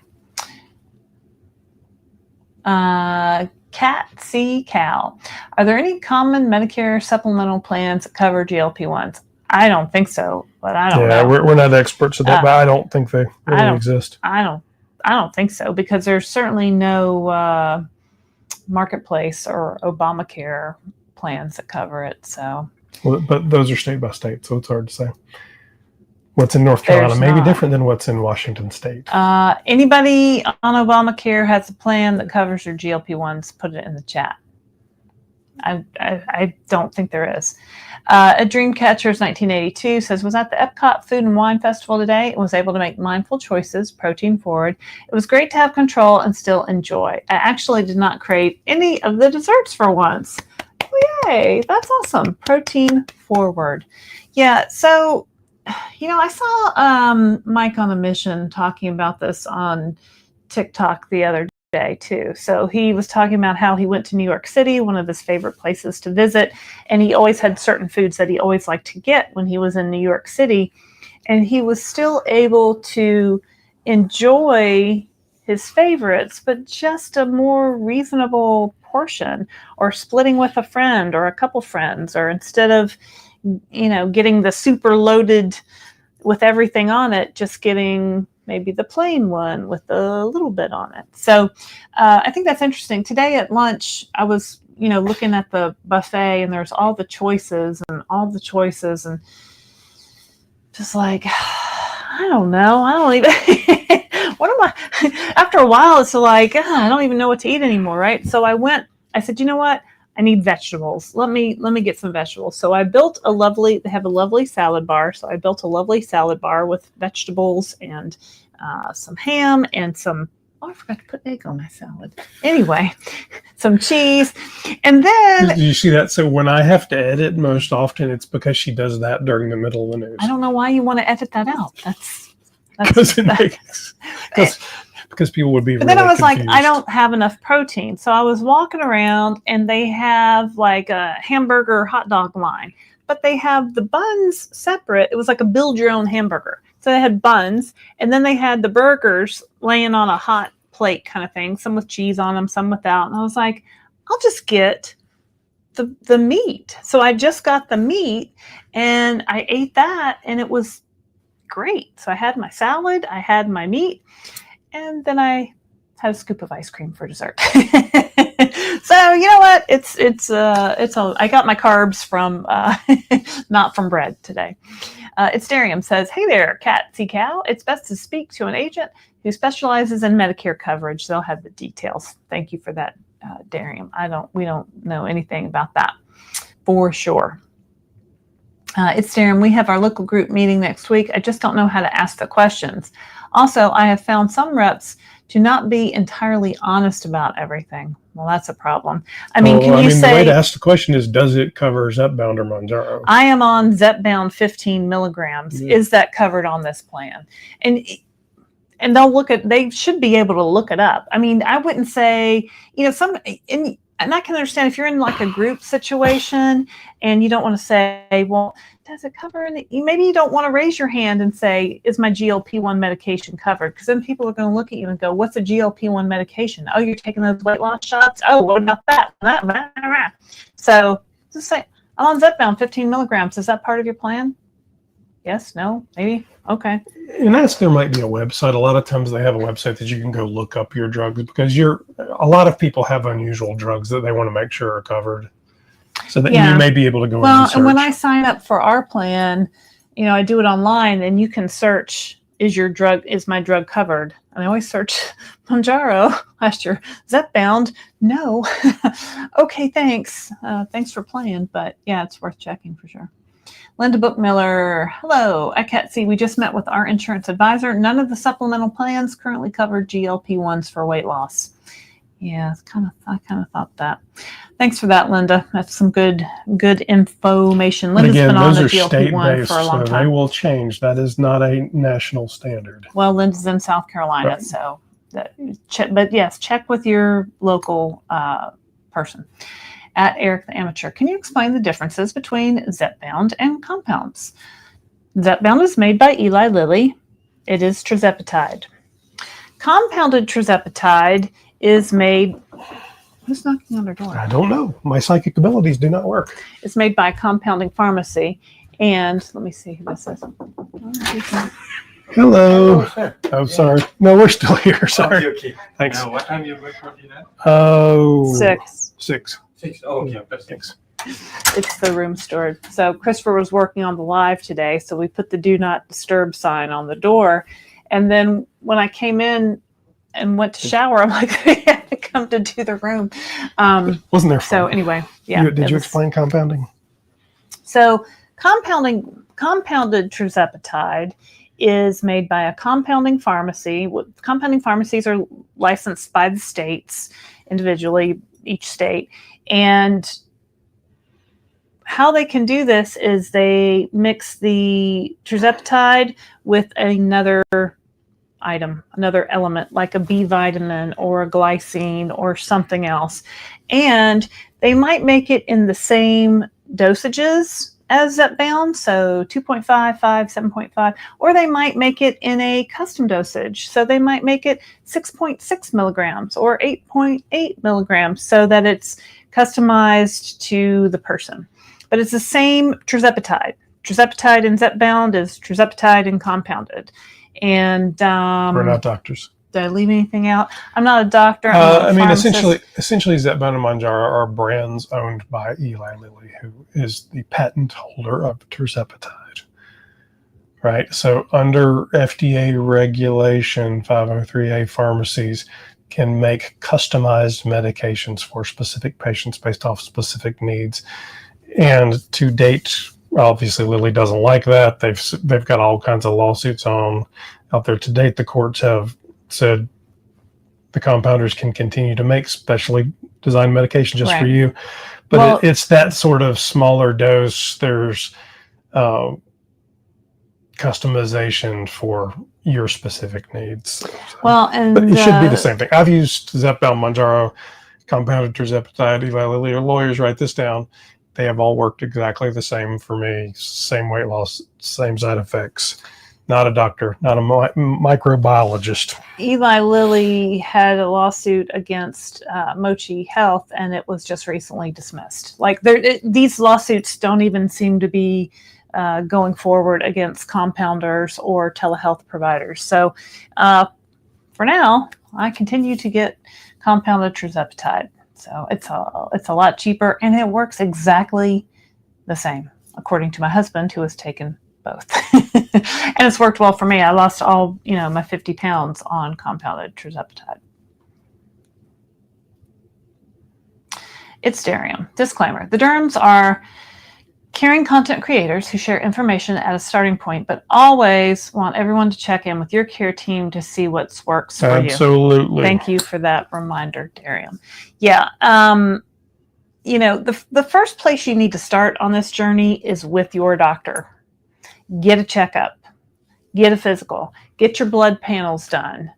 Cat C. Cal. Are there any common Medicare supplemental plans that cover GLP-1s? I don't think so, but I don't know. Yeah, we're not experts at that, but I don't think they really exist. I don't think so, because there's certainly no Marketplace or Obamacare plans that cover it. So, well, but those are state by state, so it's hard to say. What's in North Carolina may be different than what's in Washington State. Anybody on Obamacare has a plan that covers your GLP-1s, put it in the chat. I don't think there is. A Dreamcatchers 1982 says, was at the Epcot Food and Wine Festival today and was able to make mindful choices, protein forward. It was great to have control and still enjoy. I actually did not crave any of the desserts for once. Yay, that's awesome. Protein forward. Yeah, so, I saw Mike on a Mission talking about this on TikTok the other day too. So he was talking about how he went to New York City, one of his favorite places to visit, and he always had certain foods that he always liked to get when he was in New York City, and he was still able to enjoy his favorites, but just a more reasonable portion, or splitting with a friend or a couple friends, or instead of getting the super loaded with everything on it, just getting maybe the plain one with a little bit on it. So I think that's interesting. Today at lunch, I was, looking at the buffet, and there's all the choices and just like, I don't know. I don't even, what am I, after a while, it's like, I don't even know what to eat anymore. Right. So I said, you know what? I need vegetables. Let me get some vegetables. So I built they have a lovely salad bar. So I built a lovely salad bar with vegetables and some ham and some, I forgot to put egg on my salad. Anyway, some cheese. And then. Did you see that? So when I have to edit most often, it's because she does that during the middle of the news. I don't know why you want to edit that out. That's because people would be. But then I was confused. Like, I don't have enough protein. So I was walking around, and they have like a hamburger hot dog line, but they have the buns separate. It was like a build your own hamburger. So they had buns, and then they had the burgers laying on a hot plate kind of thing, some with cheese on them, some without. And I was like, I'll just get the meat. So I just got the meat, and I ate that, and it was great. So I had my salad, I had my meat, and then I had a scoop of ice cream for dessert. So you know what? I got my carbs from not from bread today. It's Darium says, hey there, Cat C Cow. It's best to speak to an agent who specializes in Medicare coverage. They'll have the details. Thank you for that, Darium. We don't know anything about that for sure. It's Darren. We have our local group meeting next week. I just don't know how to ask the questions. Also, I have found some reps to not be entirely honest about everything. Well, that's a problem. I mean, can you say... the way to ask the question is, does it cover Zepbound or Mounjaro? I am on Zepbound 15 milligrams. Yeah. Is that covered on this plan? And they should be able to look it up. I mean, I wouldn't say, and I can understand if you're in like a group situation and you don't want to say, well, does it cover any? Maybe you don't want to raise your hand and say, is my GLP-1 medication covered? Because then people are going to look at you and go, what's a GLP-1 medication? Oh, you're taking those weight loss shots? Oh, what about that? So just say, I'm on Zepbound 15 milligrams. Is that part of your plan? Yes, no, maybe. Okay. And there might be a website. A lot of times they have a website that you can go look up your drugs, because a lot of people have unusual drugs that they want to make sure are covered. So that you may be able to go in and search. And when I sign up for our plan, I do it online, and you can search, is my drug covered? And I always search Mounjaro last year. Zepbound, no. Okay, thanks. Thanks for playing, but yeah, it's worth checking for sure. Linda Bookmiller, hello. I can't see. We just met with our insurance advisor. None of the supplemental plans currently cover GLP-1s for weight loss. Yeah, I kind of thought that. Thanks for that, Linda. That's some good information. Linda's been on the GLP-1 for a long time. They will change. That is not a national standard. Well, Linda's in South Carolina, right. So but yes, check with your local person. At Eric the Amateur, can you explain the differences between Zepbound and compounds? Zepbound is made by Eli Lilly. It is tirzepatide. Compounded tirzepatide is made... Who's knocking on their door? I don't know. My psychic abilities do not work. It's made by a compounding pharmacy. And let me see who this is. Hello. Oh, sorry. No, we're still here. Sorry. Okay. Thanks. What time you going for dinner? Oh. 6. 6. 6. Oh, okay. Thanks. It's the room stored. So Christopher was working on the live today, so we put the do not disturb sign on the door. And then when I came in and went to shower, I'm like, I had to come to do the room. Wasn't there fun? So anyway, yeah. Did you explain compounding? So compounded tirzepatide is made by a compounding pharmacy. Compounding pharmacies are licensed by the states individually, each state. And how they can do this is they mix the tirzepatide with another item, another element, like a B vitamin or a glycine or something else. And they might make it in the same dosages as Zepbound, so 2.5, 5, 7.5, or they might make it in a custom dosage. So they might make it 6.6 milligrams or 8.8 milligrams so that it's customized to the person. But it's the same tirzepatide. Tirzepatide in Zepbound is tirzepatide and compounded. And we're not doctors. Did I leave anything out? I'm not a doctor. Essentially Zepbound and Mounjaro are brands owned by Eli Lilly, who is the patent holder of tirzepatide. Right. So under FDA regulation, 503A pharmacies can make customized medications for specific patients based off specific needs. And to date, obviously Lilly doesn't like that. They've got all kinds of lawsuits out there. To date, the courts have said the compounders can continue to make specially designed medication just for you. But it's that sort of smaller dose. There's customization for your specific needs. But it should be the same thing. I've used Zepbound, Mounjaro, compounded tirzepatide. Eli Lilly, your lawyers, write this down. They have all worked exactly the same for me. Same weight loss, same side effects. Not a doctor, not a microbiologist. Eli Lilly had a lawsuit against Mochi Health, and it was just recently dismissed. Like these lawsuits don't even seem to be going forward against compounders or telehealth providers. So for now, I continue to get compounded tirzepatide. So it's a lot cheaper, and it works exactly the same, according to my husband, who has taken both. And it's worked well for me. I lost all, my 50 pounds on compounded tirzepatide. It's Darium. Disclaimer. The Durhams are caring content creators who share information at a starting point, but always want everyone to check in with your care team to see what works for you. Absolutely. Thank you for that reminder, Darian. Yeah. The first place you need to start on this journey is with your doctor. Get a checkup, get a physical, get your blood panels done.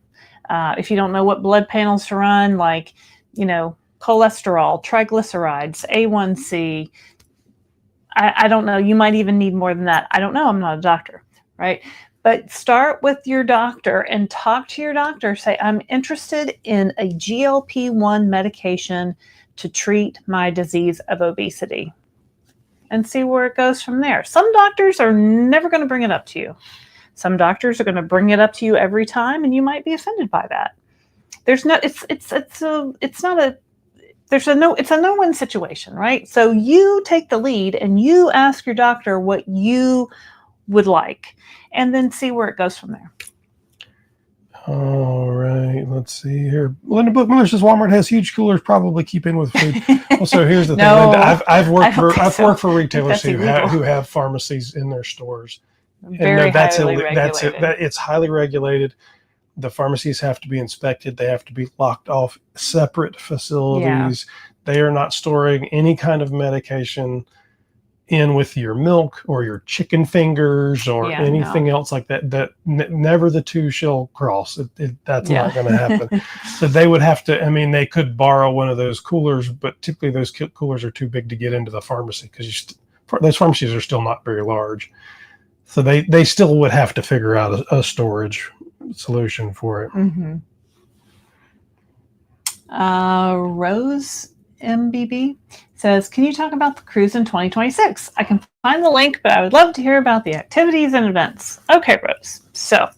If you don't know what blood panels to run, like, cholesterol, triglycerides, A1C, I don't know. You might even need more than that. I don't know. I'm not a doctor, right? But start with your doctor and talk to your doctor. Say, I'm interested in a GLP-1 medication to treat my disease of obesity, and see where it goes from there. Some doctors are never going to bring it up to you. Some doctors are going to bring it up to you every time, and you might be offended by that. It's a no-win situation, right? So you take the lead and you ask your doctor what you would like, and then see where it goes from there. All right, let's see here. Linda Bookmiller says Walmart has huge coolers, probably keep in with food. Also, here's the thing, No, Linda. I've worked for retailers That's who have pharmacies in their stores. Very highly regulated. It's highly regulated. The pharmacies have to be inspected. They have to be locked off separate facilities. Yeah. They are not storing any kind of medication in with your milk or your chicken fingers or anything else like that. Never the two shall cross. That's not going to happen. So they would have to, they could borrow one of those coolers, but typically those coolers are too big to get into the pharmacy because those pharmacies are still not very large. So they still would have to figure out a storage solution for it. Mm-hmm. Rose MBB says, can you talk about the cruise in 2026? I can find the link, but I would love to hear about the activities and events. Okay, Rose. So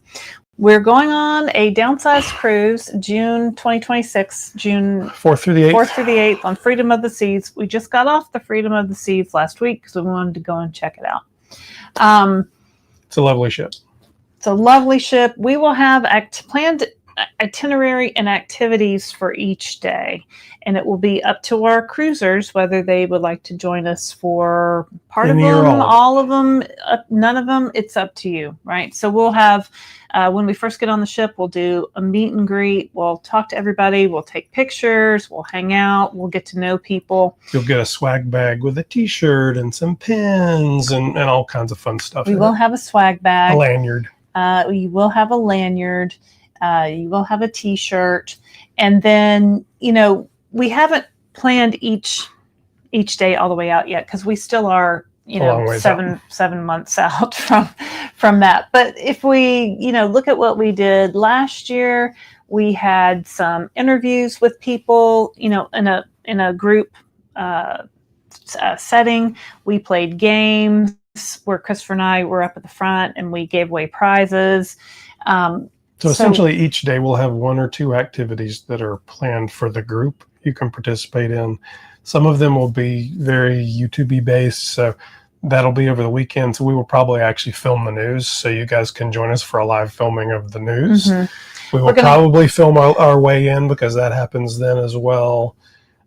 we're going on a Downsized cruise, June 2026, June 4th through the 8th on Freedom of the Seas. We just got off the Freedom of the Seas last week because we wanted to go and check it out. It's a lovely ship. It's a lovely ship. We will have planned itinerary and activities for each day, and it will be up to our cruisers whether they would like to join us for part of them, all of them, none of them. It's up to you, right? So we'll have, when we first get on the ship, we'll do a meet and greet. We'll talk to everybody. We'll take pictures. We'll hang out. We'll get to know people. You'll get a swag bag with a t-shirt and some pins and all kinds of fun stuff. We will have a swag bag. A lanyard. You will have a lanyard. You will have a t-shirt. And then, we haven't planned each day all the way out yet because we still are, seven months out from that. But if we, look at what we did last year, we had some interviews with people, in a group setting. We played games where Christopher and I were up at the front and we gave away prizes. So essentially each day we'll have one or two activities that are planned for the group you can participate in. Some of them will be very YouTube based, so that'll be over the weekend. So we will probably actually film the news so you guys can join us for a live filming of the news. Mm-hmm. We will probably film our way in because that happens then as well.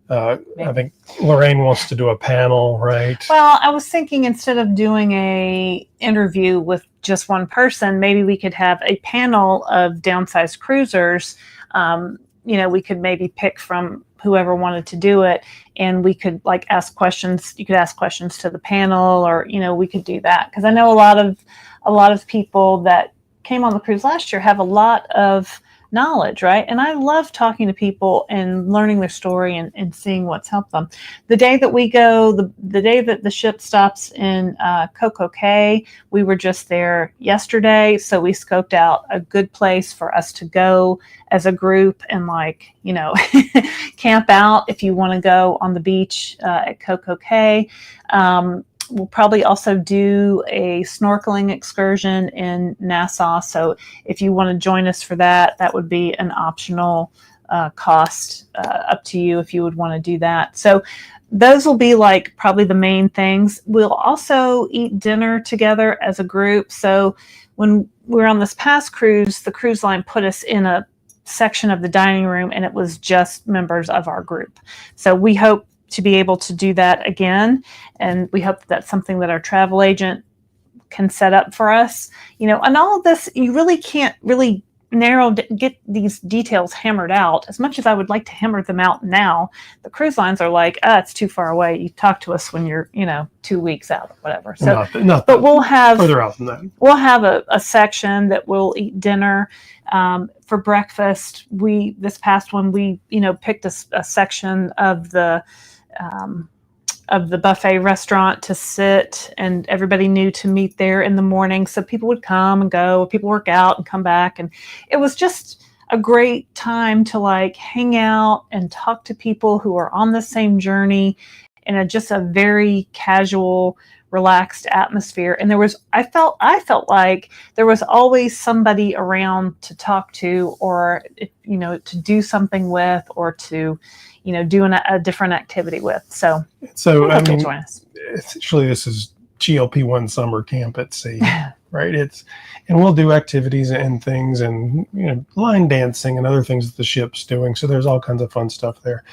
I think Laraine wants to do a panel, right? Well, I was thinking instead of doing a interview with just one person, maybe we could have a panel of Downsized cruisers. We could maybe pick from whoever wanted to do it, and we could ask questions. You could ask questions to the panel, or we could do that because I know a lot of people that came on the cruise last year have a lot of knowledge, right? And I love talking to people and learning their story and seeing what's helped them. The day that we go, the day that the ship stops in Coco Cay, we were just there yesterday, so we scoped out a good place for us to go as a group and camp out if you want to go on the beach at Coco Cay. We'll probably also do a snorkeling excursion in Nassau. So if you want to join us for that, that would be an optional cost, up to you if you would want to do that. So those will be probably the main things. We'll also eat dinner together as a group. So when we were on this past cruise, the cruise line put us in a section of the dining room and it was just members of our group. So we hope to be able to do that again. And we hope that that's something that our travel agent can set up for us. And all of this, you really can't really get these details hammered out. As much as I would like to hammer them out now, the cruise lines are like, it's too far away. You talk to us when you're, 2 weeks out or whatever. So, but we'll have further out than that. We'll have a section that we'll eat dinner for breakfast. This past one, we picked a section of the buffet restaurant to sit, and everybody knew to meet there in the morning. So people would come and go, people work out and come back. And it was just a great time to hang out and talk to people who are on the same journey in just a very casual, relaxed atmosphere. And I felt like there was always somebody around to talk to, or, to do something with, or to, do a different activity with. So I mean, join us. Essentially this is GLP-1 summer camp at sea, right? And we'll do activities and things, and, line dancing and other things that the ship's doing. So there's all kinds of fun stuff there.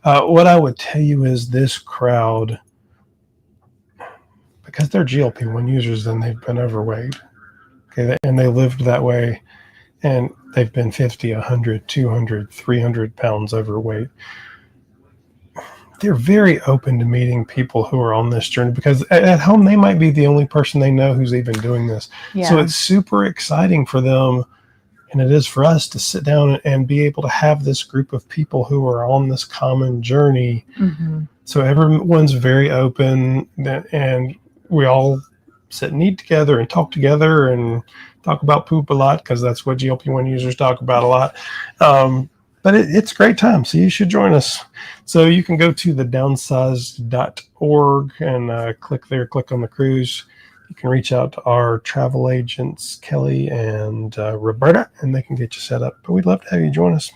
What I would tell you is this crowd, because they're GLP-1 users and they've been overweight, okay, and they lived that way, and they've been 50, 100, 200, 300 pounds overweight. They're very open to meeting people who are on this journey, because at home they might be the only person they know who's even doing this. Yeah. So it's super exciting for them, and it is for us, to sit down and be able to have this group of people who are on this common journey. Mm-hmm. So everyone's very open, and we all sit and eat together and talk together and talk about poop a lot, because that's what GLP-1 users talk about a lot. But it's a great time, so you should join us. So you can go to the downsized.org and click on the cruise. You can reach out to our travel agents, Kelly and Roberta, and they can get you set up. But we'd love to have you join us.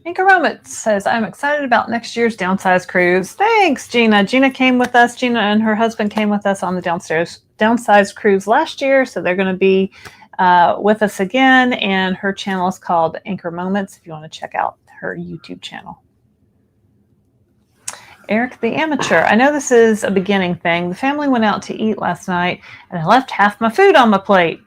Inka Romit says, I'm excited about next year's Downsized cruise. Thanks, Gina. Gina came with us. Gina and her husband came with us on the Downsized cruise last year, so they're going to be with us again, and her channel is called Anchor Moments if you want to check out her YouTube channel. Eric the Amateur, I know this is a beginning thing. The family went out to eat last night, and I left half my food on my plate.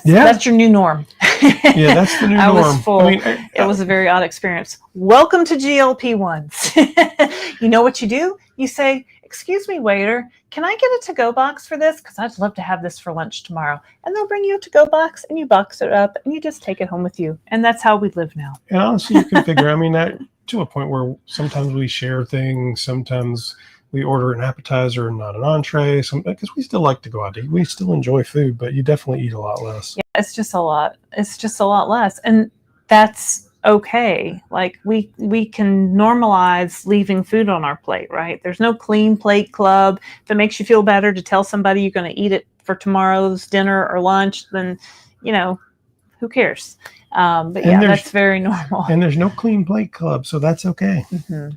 That's your new norm. Yeah, that's the new norm. I was full. It was a very odd experience. Welcome to GLP-1s. You know what you do? You say, excuse me, waiter, can I get a to-go box for this? Because I'd love to have this for lunch tomorrow. And they'll bring you a to-go box, and you box it up, and you just take it home with you. And that's how we live now. And honestly, you can figure, that to a point where sometimes we share things, sometimes we order an appetizer and not an entree, because we still like to go out to eat. We still enjoy food, but you definitely eat a lot less. Yeah, it's just a lot. It's just a lot less. And that's okay. We can normalize leaving food on our plate, right? There's no clean plate club. If it makes you feel better to tell somebody you're going to eat it for tomorrow's dinner or lunch, then, who cares? But yeah, that's very normal. And there's no clean plate club, so that's okay. Mm-hmm.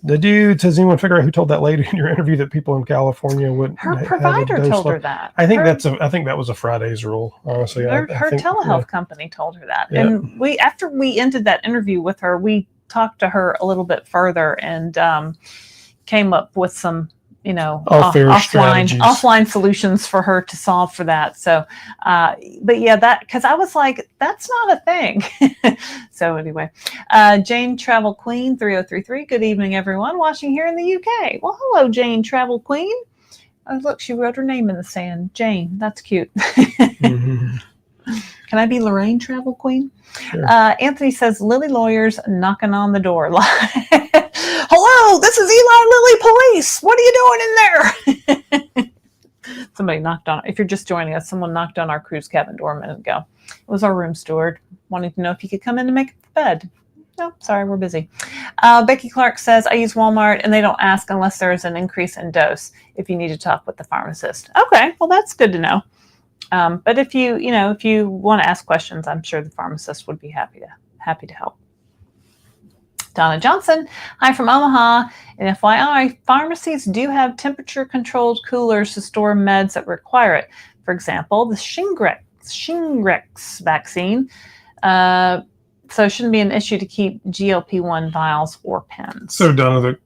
The dude, does anyone figure out who told that lady in your interview that people in California wouldn't? Her provider told her that. I think that was a Friday's rule, honestly. Her telehealth company told her that. Yeah. And after we ended that interview with her, we talked to her a little bit further and came up with some, offline solutions for her to solve for that. So, but yeah, because I was like, that's not a thing. So anyway, Jane Travel Queen 3033. Good evening, everyone watching here in the UK. Well, hello, Jane Travel Queen. Oh, look, she wrote her name in the sand. Jane, that's cute. Mm-hmm. Can I be Laraine Travel Queen? Sure. Anthony says, Lilly lawyers knocking on the door. Hello, this is Eli Lilly Police. What are you doing in there? Somebody knocked on, if you're just joining us, someone knocked on our cruise cabin door a minute ago. It was our room steward wanting to know if he could come in and make the bed. No, sorry, we're busy. Becky Clark says, I use Walmart and they don't ask unless there is an increase in dose if you need to talk with the pharmacist. Okay, well, that's good to know. But if you want to ask questions, I'm sure the pharmacist would be happy to help. Donna Johnson, hi from Omaha. And FYI, pharmacies do have temperature-controlled coolers to store meds that require it. For example, the Shingrix vaccine So it shouldn't be an issue to keep GLP-1 vials or pens. So Donna,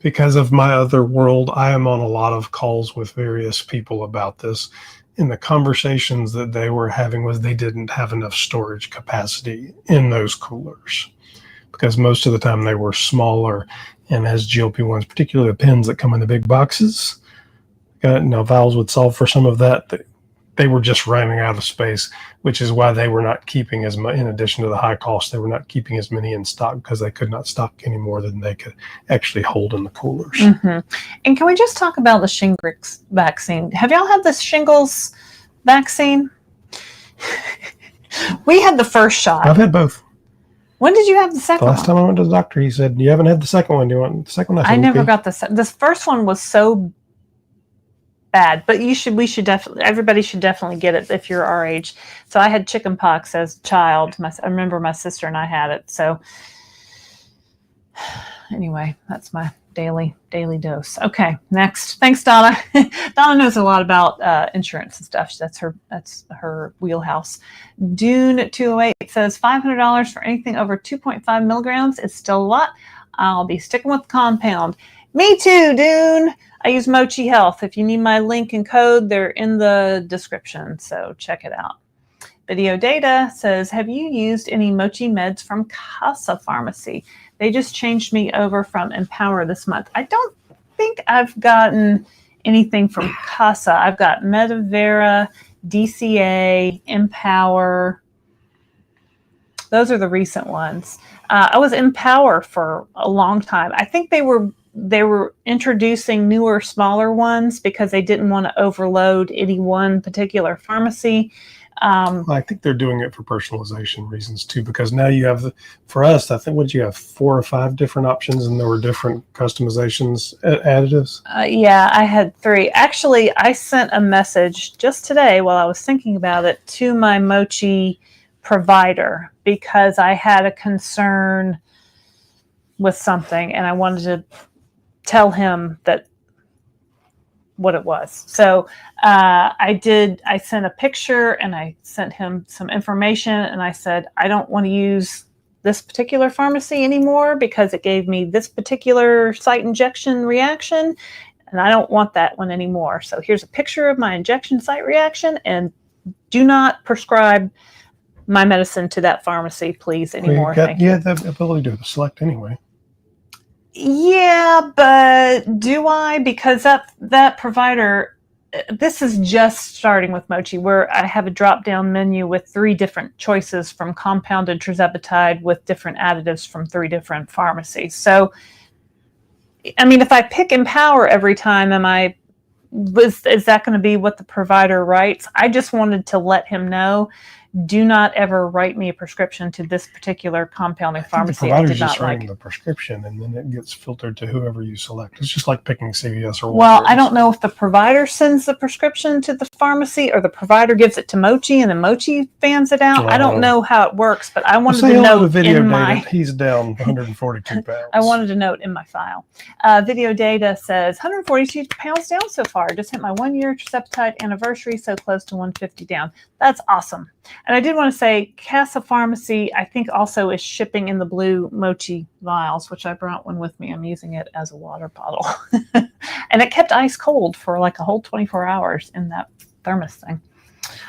because of my other world, I am on a lot of calls with various people about this. And the conversations that they were having was they didn't have enough storage capacity in those coolers because most of the time they were smaller. And as GLP-1s, particularly the pens that come in the big boxes, now vials would solve for some of that. They were just running out of space, which is why they were not keeping as much. In addition to the high cost, they were not keeping as many in stock because they could not stock any more than they could actually hold in the coolers. Mm-hmm. And can we just talk about the shingles vaccine? Have y'all had the shingles vaccine? We had the first shot. I've had both. When did you have the second one? The last time I went to the doctor, he said, "You haven't had the second one. Do you want the second one?" I never got this first one was so bad, but everybody should definitely get it if you're our age. So I had chicken pox as a child. I remember my sister and I had it. So anyway, that's my daily dose. Okay, next. Thanks, Donna. Donna knows a lot about insurance and stuff. That's her wheelhouse. Dune 208 says $500 for anything over 2.5 milligrams is still a lot. I'll be sticking with compound. Me too, Dune. I use Mochi Health. If you need my link and code, they're in the description, so check it out. Video Data says, have you used any Mochi meds from Casa Pharmacy? They just changed me over from Empower this month. I don't think I've gotten anything from Casa. I've got Medivera, DCA, Empower. Those are the recent ones. I was Empower for a long time. I think they were introducing newer, smaller ones because they didn't want to overload any one particular pharmacy. I think they're doing it for personalization reasons too, because now you have, for us, I think, what did you have, 4 or 5 different options, and there were different customizations, additives? Yeah, I had 3. Actually, I sent a message just today while I was thinking about it to my Mochi provider because I had a concern with something and I wanted to tell him that what it was. So I sent a picture and I sent him some information and I said, I don't want to use this particular pharmacy anymore because it gave me this particular site injection reaction and I don't want that one anymore. So here's a picture of my injection site reaction and do not prescribe my medicine to that pharmacy, please, anymore. You had the ability to select anyway. Yeah, but do I? Because that provider, this is just starting with Mochi, where I have a drop-down menu with 3 different choices from compounded tirzepatide with different additives from 3 different pharmacies. So, I mean, if I pick Empower every time, is that going to be what the provider writes? I just wanted to let him know, do not ever write me a prescription to this particular compounding pharmacy. The provider's I did just not writing like. the prescription, and then it gets filtered to whoever you select. It's just like picking CVS or Walgreens. Well, I don't know if the provider sends the prescription to the pharmacy or the provider gives it to Mochi and then Mochi fans it out. I don't know how it works, but I wanted to note in my... He's down 142 pounds. I wanted to note in my file. Video Data says 142 pounds down so far. Just hit my 1-year tirzepatide anniversary, so close to 150 down. That's awesome. And I did want to say Casa Pharmacy, I think, also is shipping in the blue Mochi vials, which I brought one with me. I'm using it as a water bottle. And it kept ice cold for like a whole 24 hours in that thermos thing.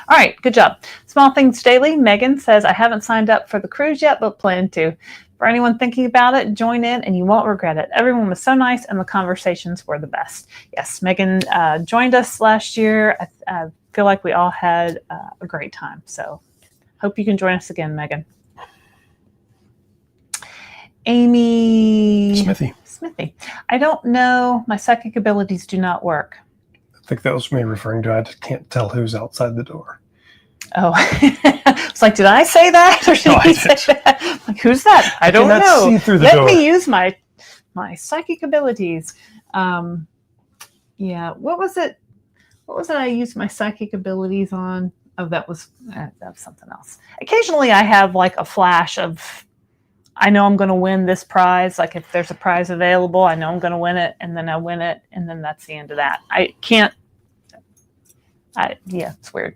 All right, good job. Small Things Daily. Megan says, I haven't signed up for the cruise yet, but plan to. For anyone thinking about it, join in and you won't regret it. Everyone was so nice and the conversations were the best. Yes, Megan joined us last year. I feel like we all had a great time. So hope you can join us again, Megan. Amy Smithy. I don't know. My psychic abilities do not work. I think that was me referring to, I just can't tell who's outside the door. Oh, it's like, did I say that? Or did he say that? Like, who's that? I don't know. See through the Let door. me use my psychic abilities. Yeah. What was it I used my psychic abilities on? Oh, that was something else. Occasionally I have like a flash of, I know I'm going to win this prize. Like if there's a prize available, I know I'm going to win it, and then I win it, and then that's the end of that. Yeah, it's weird.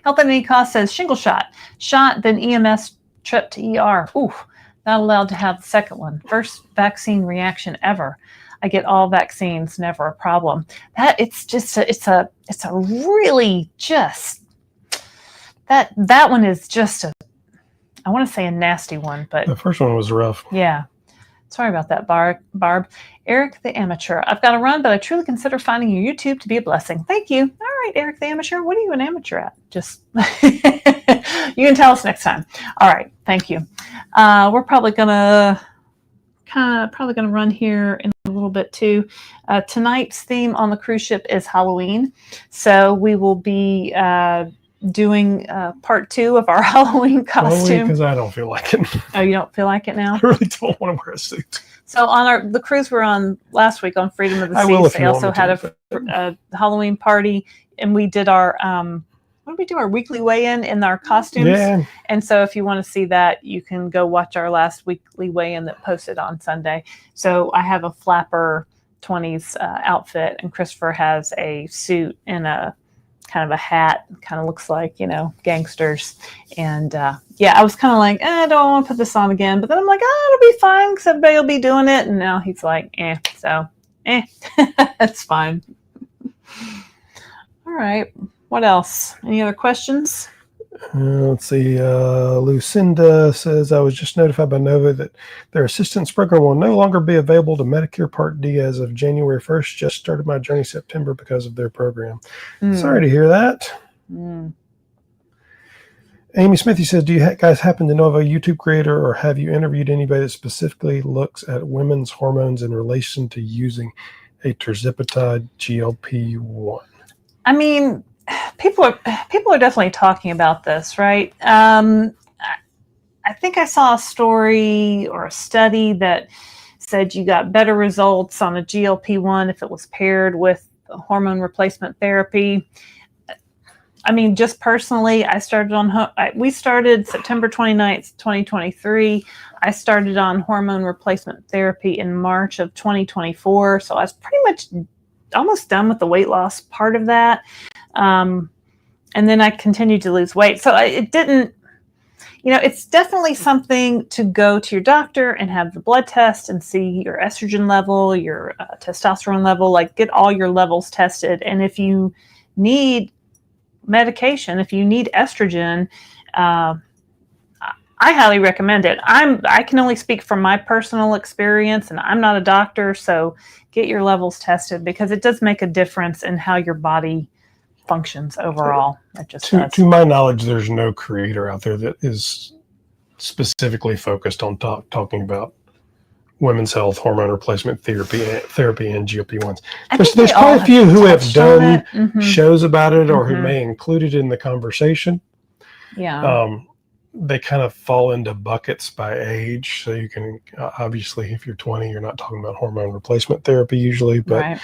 Health at Any Cost says shingle shot, then EMS trip to ER. Ooh, not allowed to have the second one. First vaccine reaction ever. I get all vaccines, never a problem. It's a really just that one is just I want to say a nasty one, but The first one was rough. yeah. Sorry about that, Barb. Eric the Amateur. I've got to run, but I truly consider finding your YouTube to be a blessing. Thank you. All right, Eric the Amateur. What are you an amateur at? Just you can tell us next time. All right. Thank you. We're probably gonna run here in a little bit too. Tonight's theme on the cruise ship is Halloween, so we will be doing part 2 of our Halloween costume. Because I don't feel like it. Oh, you don't feel like it now? I really don't want to wear a suit. So on the cruise we're on last week on Freedom of the Seas, they also had a Halloween party, and we did our what did we do? Our weekly weigh-in in our costumes. Yeah. And so if you want to see that, you can go watch our last weekly weigh-in that posted on Sunday. So I have a flapper 20s outfit, and Christopher has a suit and a kind of a hat, kind of looks like, gangsters. And I was kind of like, I don't want to put this on again. But then I'm like, it'll be fine because everybody will be doing it. And now he's like, that's fine. All right. What else? Any other questions? Let's see. Lucinda says, I was just notified by Nova that their assistance program will no longer be available to Medicare Part D as of January 1st. Just started my journey September because of their program. Sorry to hear that. Amy Smithy says, do you guys happen to know of a YouTube creator, or have you interviewed anybody that specifically looks at women's hormones in relation to using a tirzepatide GLP-1? I mean, people are definitely talking about this, right? I think I saw a story or a study that said you got better results on a GLP-1 if it was paired with hormone replacement therapy. I mean, just personally, we started September 29th, 2023. I started on hormone replacement therapy in March of 2024. So I was pretty much almost done with the weight loss part of that. And then I continued to lose weight. So it didn't, it's definitely something to go to your doctor and have the blood test and see your estrogen level, your testosterone level, like get all your levels tested. And if you need medication, if you need estrogen, I highly recommend it. I can only speak from my personal experience, and I'm not a doctor, so get your levels tested because it does make a difference in how your body functions overall. It just to my knowledge, there's no creator out there that is specifically focused on talking about women's health, hormone replacement therapy, and GLP-1s. There's quite a few who have done shows about it or who may include it in the conversation. Yeah. They kind of fall into buckets by age. So you can, obviously, if you're 20, you're not talking about hormone replacement therapy usually. But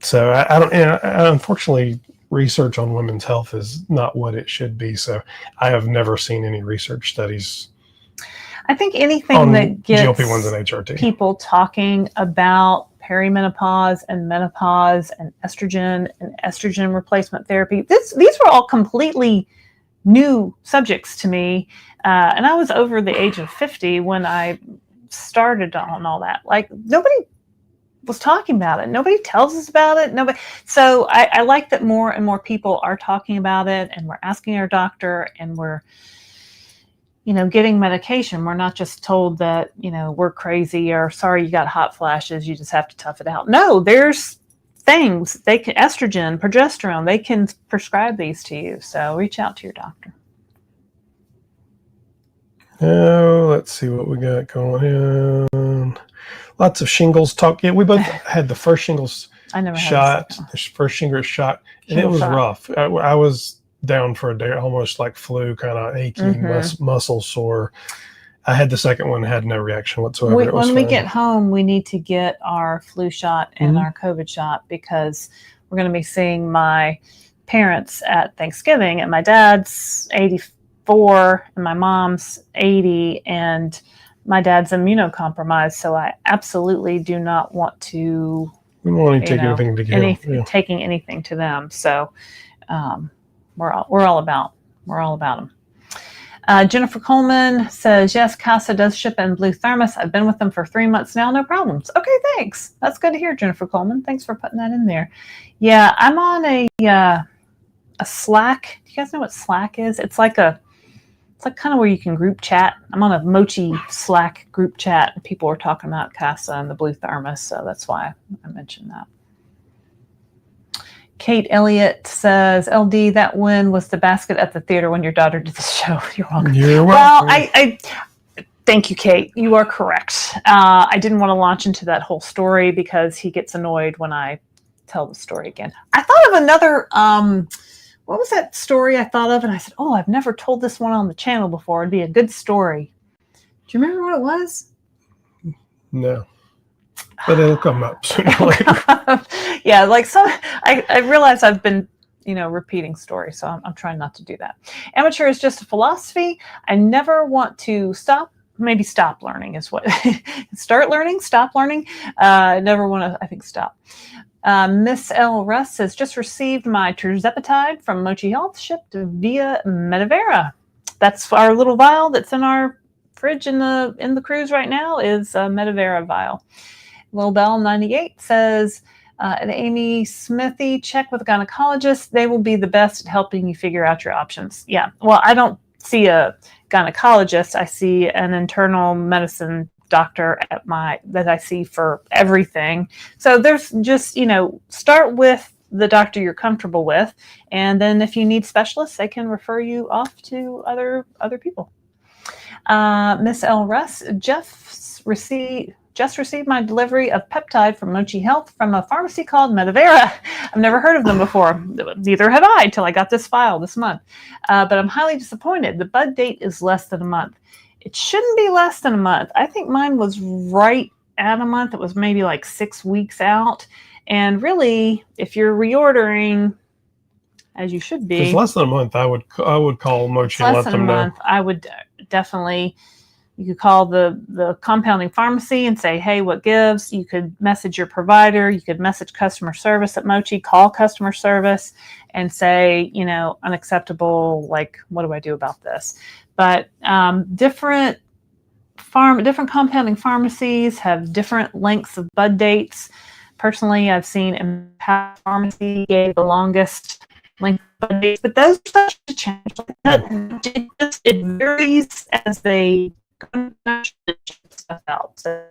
so I don't, unfortunately, research on women's health is not what it should be. So I have never seen any research studies. I think anything that gets GLP-1s and HRT. People talking about perimenopause and menopause and estrogen replacement therapy, these were all completely new subjects to me. And I was over the age of 50 when I started on all that. Like, nobody was talking about it. Nobody tells us about it. So I like that more and more people are talking about it, and we're asking our doctor, and we're getting medication. We're not just told that, we're crazy or sorry, you got hot flashes, you just have to tough it out. No, there's things they can, estrogen, progesterone, they can prescribe these to you. So reach out to your doctor. Let's see what we got going on. Lots of shingles talk. Yeah, we both had the first shingles shot, and it was rough. I was down for a day, almost like flu, kind of achy, muscle sore. I had the second one, had no reaction whatsoever. When we get home, we need to get our flu shot and our COVID shot, because we're going to be seeing my parents at Thanksgiving, and my dad's 84 and my mom's 80, and my dad's immunocompromised. So I absolutely do not want to. We don't want to take anything to give. Taking anything to them. So, we're all about them. Jennifer Coleman says, yes, Casa does ship in blue thermos. I've been with them for 3 months now. No problems. Okay, thanks. That's good to hear, Jennifer Coleman. Thanks for putting that in there. Yeah, I'm on a Slack. Do you guys know what Slack is? It's like kind of where you can group chat. I'm on a Mochi Slack group chat, and people are talking about Casa and the blue thermos, so that's why I mentioned that. Kate Elliott says, LD, that win was the basket at the theater when your daughter did the show. You're welcome. You're Well, welcome. I thank you, Kate. You are correct. I didn't want to launch into that whole story because he gets annoyed when I tell the story again. I thought of another, what was that story I thought of? And I said, oh, I've never told this one on the channel before. It'd be a good story. Do you remember what it was? No. But it'll come up sooner or later. Yeah, like I realize I've been, repeating stories, so I'm trying not to do that. Amateur is just a philosophy. I never want to stop. Maybe stop learning is what. Start learning, stop learning. Never want to, I think, stop. Miss L. Russ says, just received my tirzepatide from Mochi Health, shipped via Medivera. That's our little vial that's in our fridge in the cruise right now is a Medivera vial. Lil Bell 98 says, and Amy Smithy, check with a gynecologist. They will be the best at helping you figure out your options. Yeah. Well, I don't see a gynecologist. I see an internal medicine doctor that I see for everything. So there's just, start with the doctor you're comfortable with. And then if you need specialists, they can refer you off to other people. Miss L. Russ, just received my delivery of peptide from Mochi Health from a pharmacy called Medivera. I've never heard of them before. Neither had I till I got this file this month. But I'm highly disappointed. The bud date is less than a month. It shouldn't be less than a month. I think mine was right at a month. It was maybe like 6 weeks out. And really, if you're reordering, as you should be. If it's less than a month, I would call Mochi and let them know. I would definitely. You could call the compounding pharmacy and say, hey, what gives? You could message your provider. You could message customer service at Mochi, call customer service and say, unacceptable, like, what do I do about this? But different compounding pharmacies have different lengths of bud dates. Personally, I've seen Impact Pharmacy gave the longest length of bud dates, but those are such a change. It varies as they stuff out. So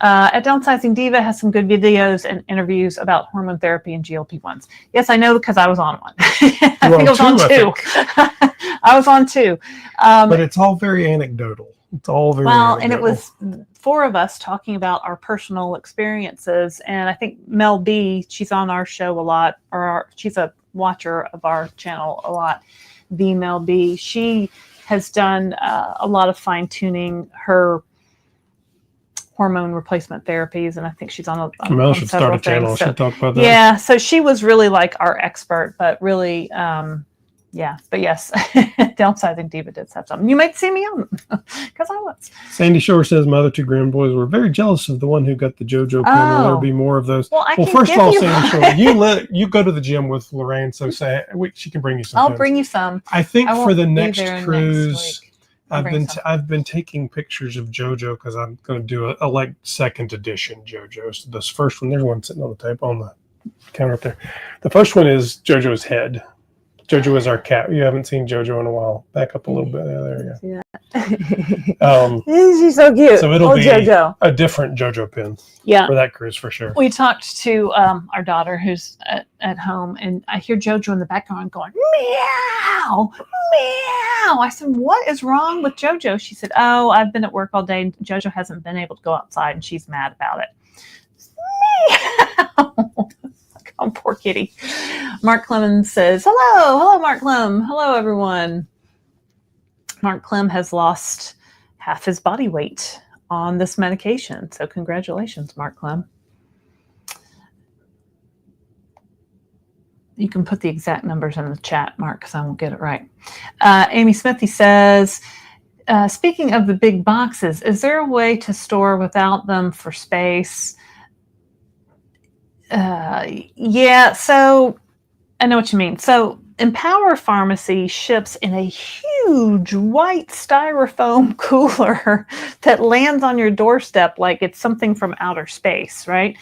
at Downsizing Diva has some good videos and interviews about hormone therapy and GLP-1s. Yes, I know because I was on one. I think I was on two. I was on two. But it's all very anecdotal. It's all very anecdotal. And it was 4 of us talking about our personal experiences. And I think Mel B, she's on our show a lot, she's a watcher of our channel a lot. The Mel B, she has done a lot of fine tuning her hormone replacement therapies, and I think she's on Mel should start a channel. So, should talk about that. Yeah, so she was really like our expert, but really, but yes, Downsizing Diva did have something. You might see me on because I was. Sandy Shore says my other 2 grandboys were very jealous of the one who got the JoJo pin. And there'll be more of those. Well, first of all, Sandy Shore, you go to the gym with Laraine, so she can bring you some. I'll bring you some. I think for the next cruise, next I've been taking pictures of JoJo because I'm going to do a second edition JoJo. So this first one, there's one sitting on the table on the counter up there. The first one is JoJo's head. JoJo is our cat. You haven't seen JoJo in a while. Back up a little bit. Yeah, there you go. She's so cute. So it'll be JoJo. A different JoJo pin for that cruise for sure. We talked to our daughter who's at home, and I hear JoJo in the background going, meow, meow. I said, what is wrong with JoJo? She said, oh, I've been at work all day, and JoJo hasn't been able to go outside, and she's mad about it. Meow. Oh, poor kitty. Mark Clemens says, hello, Mark Clem. Hello, everyone. Mark Clem has lost half his body weight on this medication. So congratulations, Mark Clem. You can put the exact numbers in the chat, Mark, because I won't get it right. Amy Smithy says, speaking of the big boxes, is there a way to store without them for space? Yeah, so I know what you mean. So Empower Pharmacy ships in a huge white styrofoam cooler that lands on your doorstep like it's something from outer space, right?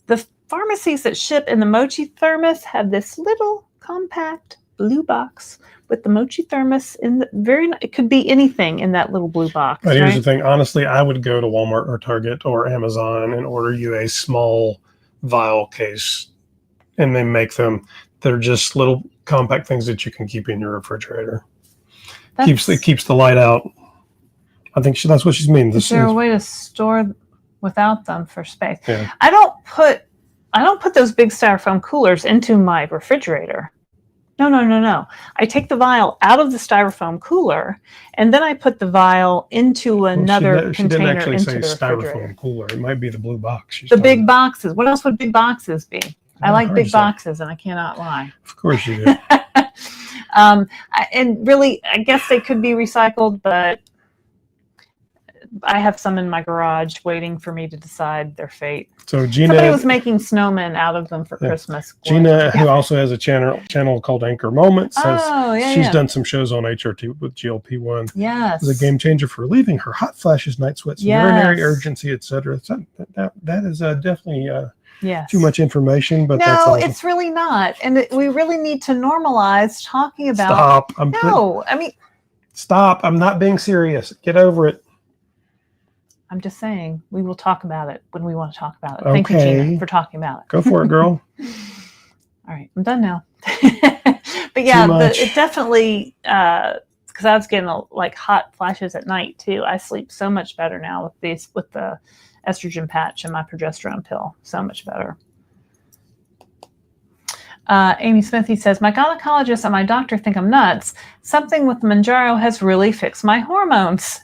The pharmacies that ship in the Mochi thermos have this little compact blue box with the Mochi thermos in the it could be anything in that little blue box. But here's right? the thing. Honestly, I would go to Walmart or Target or Amazon and order you a small vial case, and they make them. They're just little compact things that you can keep in your refrigerator. Keeps the light out. I think that's what she's meaning. Is there a way to store without them for space? Yeah. I don't put those big styrofoam coolers into my refrigerator. No. I take the vial out of the styrofoam cooler, and then I put the vial into another container. She didn't actually into say the styrofoam cooler. It might be the blue box. The big boxes. What else would big boxes be? I like big say. boxes, and I cannot lie. Of course you do. And really, I guess they could be recycled, but I have some in my garage waiting for me to decide their fate. So Gina, somebody was making snowmen out of them for Christmas. Gina, who also has a channel called Anchor Moments, says she's done some shows on HRT with GLP-1. Yes, it's a game changer for relieving her hot flashes, night sweats, urinary urgency, etc. That is definitely too much information, but that's awesome. It's really not, and we really need to normalize talking about. Stop! I'm not being serious. Get over it. I'm just saying, we will talk about it when we want to talk about it. Thank you, Gina, for talking about it. Go for it, girl. All right, I'm done now. But yeah, it definitely, because I was getting like hot flashes at night too. I sleep so much better now with the estrogen patch and my progesterone pill. So much better. Amy Smithy says, my gynecologist and my doctor think I'm nuts. Something with Mounjaro has really fixed my hormones.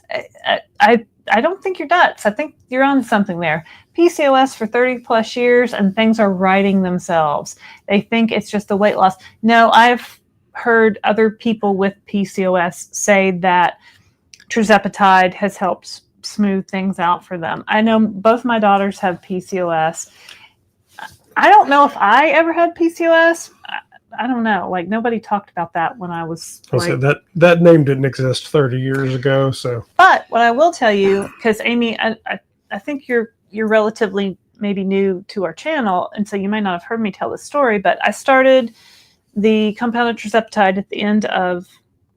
I don't think you're nuts. I think you're on something there. PCOS for 30 plus years and things are righting themselves. They think it's just the weight loss. No, I've heard other people with PCOS say that tirzepatide has helped smooth things out for them. I know both my daughters have PCOS. I don't know if I ever had PCOS. I don't know. Like nobody talked about that when I was. That name didn't exist 30 years ago. So, but what I will tell you, because Amy, I think you're relatively maybe new to our channel, and so you may not have heard me tell this story. But I started the compounded tirzepatide at the end of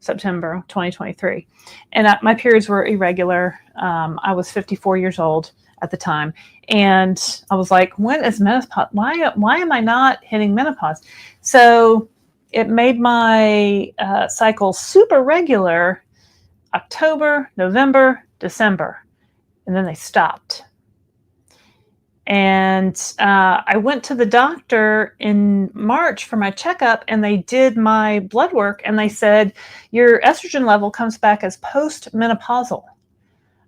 September 2023, and my periods were irregular. I was 54 years old at the time, and I was like, when is menopause? Why am I not hitting menopause? So it made my cycle super regular October, November, December, and then they stopped. And I went to the doctor in March for my checkup, and they did my blood work, and they said, your estrogen level comes back as postmenopausal.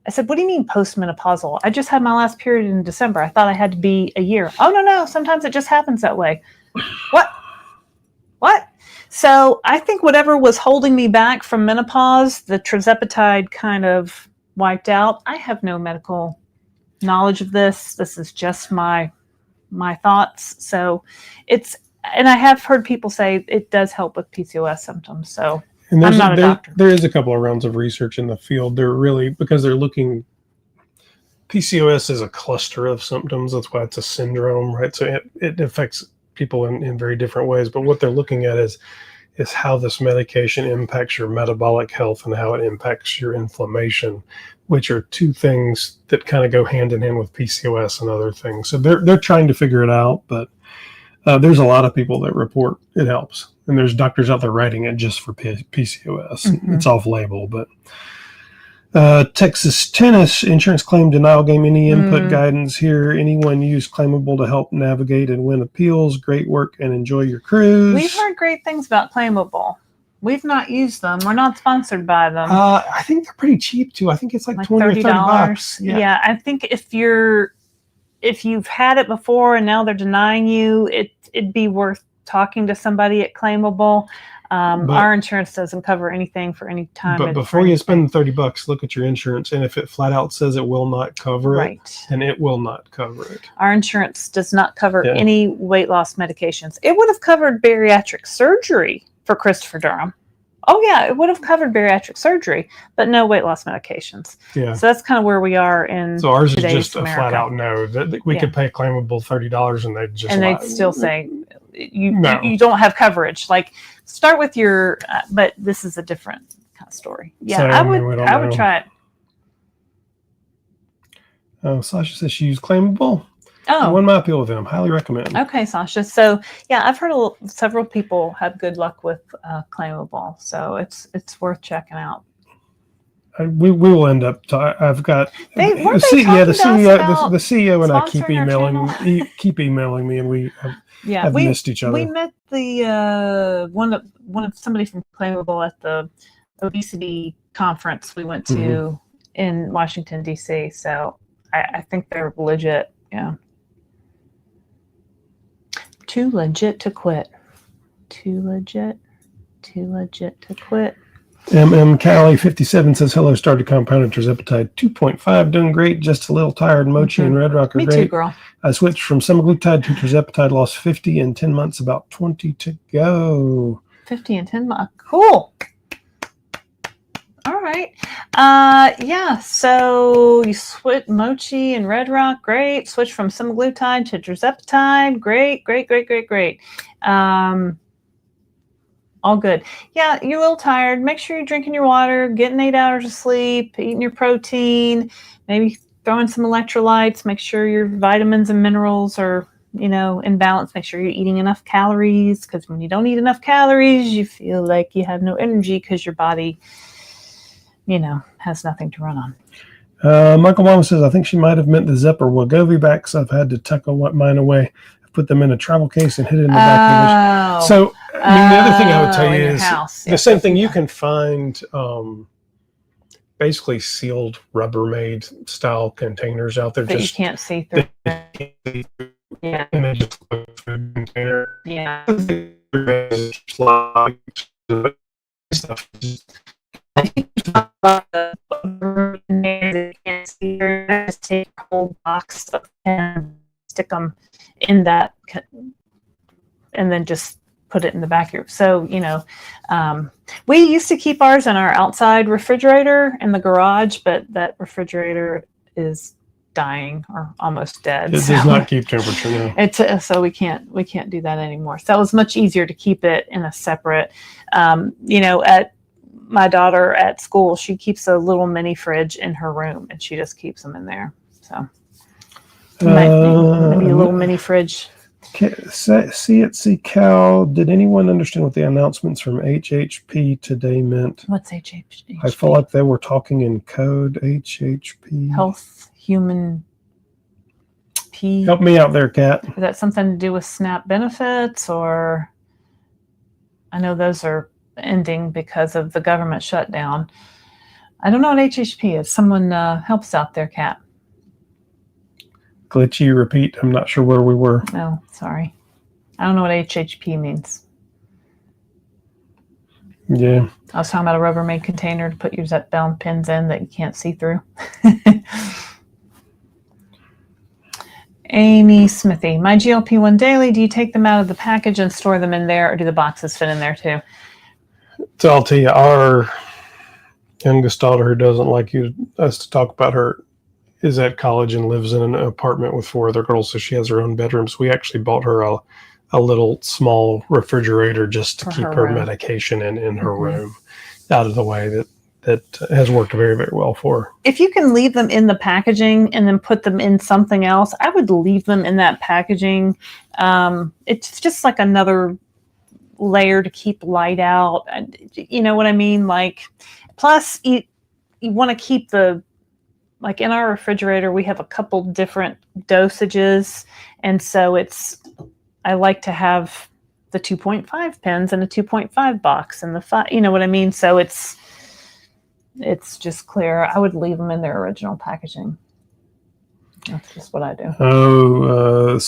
I said, what do you mean postmenopausal? I just had my last period in December. I thought I had to be a year. Oh, no. Sometimes it just happens that way. What? So I think whatever was holding me back from menopause, the tirzepatide kind of wiped out. I have no medical knowledge of this. This is just my thoughts. So and I have heard people say it does help with PCOS symptoms. So and I'm not a doctor. There is a couple of rounds of research in the field. They're really, because they're looking, PCOS is a cluster of symptoms. That's why it's a syndrome, right? So it affects people in very different ways. But what they're looking at is how this medication impacts your metabolic health and how it impacts your inflammation, which are two things that kind of go hand in hand with PCOS and other things. So they're trying to figure it out, but there's a lot of people that report it helps. And there's doctors out there writing it just for PCOS. Mm-hmm. It's off-label, but Texas Tennis insurance claim denial game. Any input guidance here? Anyone use Claimable to help navigate and win appeals? Great work and enjoy your cruise. We've heard great things about Claimable. We've not used them. We're not sponsored by them. I think they're pretty cheap too. I think it's like $20 or $30. Yeah, I think if you've had it before and now they're denying you, it'd be worth talking to somebody at Claimable. Our insurance doesn't cover anything for any time. But before you spend $30, look at your insurance, and if it flat out says it will not cover it, then it will not cover it. Our insurance does not cover any weight loss medications. It would have covered bariatric surgery for Christopher Durham. Oh yeah, it would have covered bariatric surgery, but no weight loss medications. Yeah. So that's kind of where we are in So ours is today's just America. a flat out no. That we could pay claimable $30 and they'd just they'd still say No. you don't have coverage. Like start with your, but this is a different kind of story. Yeah, So, I would know. try it. Oh, Sasha says she used claimable. Oh, One might appeal with them. Highly recommend. okay, Sasha. So yeah, I've heard several people have good luck with claimable. So it's worth checking out. We will end up. I've got the CEO and I keep emailing me, and we have missed each other. We met the one of somebody from Claimable at the obesity conference we went to in Washington D.C. So I think they're legit. Yeah, too legit to quit. Too legit to quit. Cali 57 says hello. Started compounded tirzepatide 2.5, doing great. Just a little tired. Mochi and Red Rock are great. Me too, girl. I switched from semaglutide to tirzepatide. Lost 50 in 10 months. About 20 to go. 50 in 10 months. Cool. All right. Yeah. So you switch Mochi and Red Rock. Great. Switch from semaglutide to tirzepatide. Great. All good. Yeah, you're a little tired. Make sure you're drinking your water, getting 8 hours of sleep, eating your protein, maybe throwing some electrolytes. Make sure your vitamins and minerals are, in balance. Make sure you're eating enough calories, because when you don't eat enough calories, you feel like you have no energy because your body, has nothing to run on. Michael Mama says, I think she might have meant the Zep or Wegovy bags. I've had to tuck mine away. Put them in a travel case and hid it in the back of the. So, the other thing I would tell you is the same thing. You can find basically sealed Rubbermaid style containers out there. That you can't see through. Yeah. And they just look food container. Yeah. Stuff. Just take a whole box of and stick them in that, and then just put it in the back here. So, we used to keep ours in our outside refrigerator in the garage, but that refrigerator is dying or almost dead. It does not keep temperature now. It's so we can't do that anymore. So it was much easier to keep it in a separate, at my daughter at school, she keeps a little mini fridge in her room and she just keeps them in there. So maybe a little mini fridge. See Cal, did anyone understand what the announcements from HHP today meant? What's HHP? I felt like they were talking in code. HHP. Health, Human P. Help me out there, Kat. Is that something to do with SNAP benefits, or I know those are ending because of the government shutdown. I don't know what HHP is. Someone helps out there, Kat. Glitchy repeat. I'm not sure where we were. No, sorry. I don't know what HHP means. Yeah. I was talking about a Rubbermaid container to put your Zepbound pins in that you can't see through. Amy Smithy, my GLP-1 daily, do you take them out of the package and store them in there, or do the boxes fit in there too? So I'll tell you, our youngest daughter, who doesn't like us to talk about her, is at college and lives in an apartment with 4 other girls, so she has her own bedrooms. We actually bought her a little small refrigerator just to keep her medication in her room out of the way. That has worked very, very well for her. If you can leave them in the packaging and then put them in something else, I would leave them in that packaging. It's just like another layer to keep light out. You know what I mean? Like, plus you want to keep like in our refrigerator, we have a couple different dosages. And so I like to have the 2.5 pens and a 2.5 box and the 5, you know what I mean? So it's just clear. I would leave them in their original packaging. That's just what I do. Oh,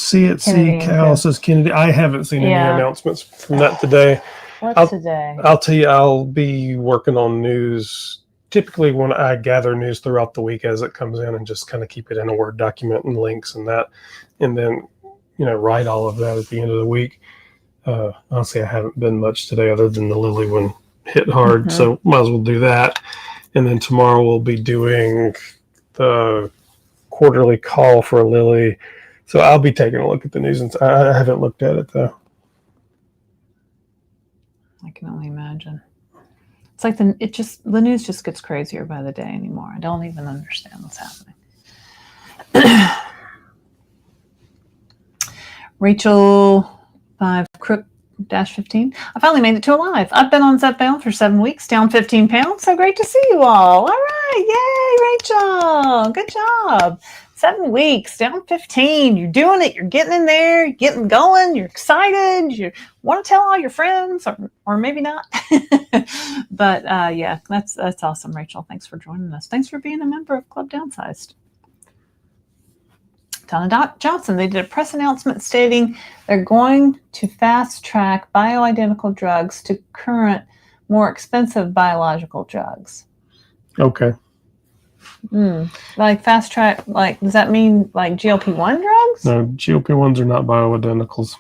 Cal says Kennedy. I haven't seen any announcements from that today. What's today? I'll tell you, I'll be working on news. Typically when I gather news throughout the week as it comes in and just kind of keep it in a Word document and links and that, and then, write all of that at the end of the week. Honestly, I haven't been much today other than the Lilly one hit hard, so might as well do that. And then tomorrow we'll be doing the quarterly call for Lilly. So I'll be taking a look at the news. And I haven't looked at it, though. I can only imagine. It's like the news just gets crazier by the day anymore. I don't even understand what's happening. Rachel 5 Crook -15. I finally made it to alive. I've been on Zepbound for 7 weeks, down 15 pounds. So great to see you all. All right. Yay, Rachel. Good job. 7 weeks, down 15. You're doing it. You're getting in there. You're getting going. You're excited. You want to tell all your friends, or maybe not. But yeah, that's awesome, Rachel. Thanks for joining us. Thanks for being a member of Club Downsized. Donna Johnson, they did a press announcement stating they're going to fast track bioidentical drugs to current, more expensive biological drugs. Okay. Like fast track, like, does that mean like GLP-1 drugs? No, GLP-1s are not bioidenticals.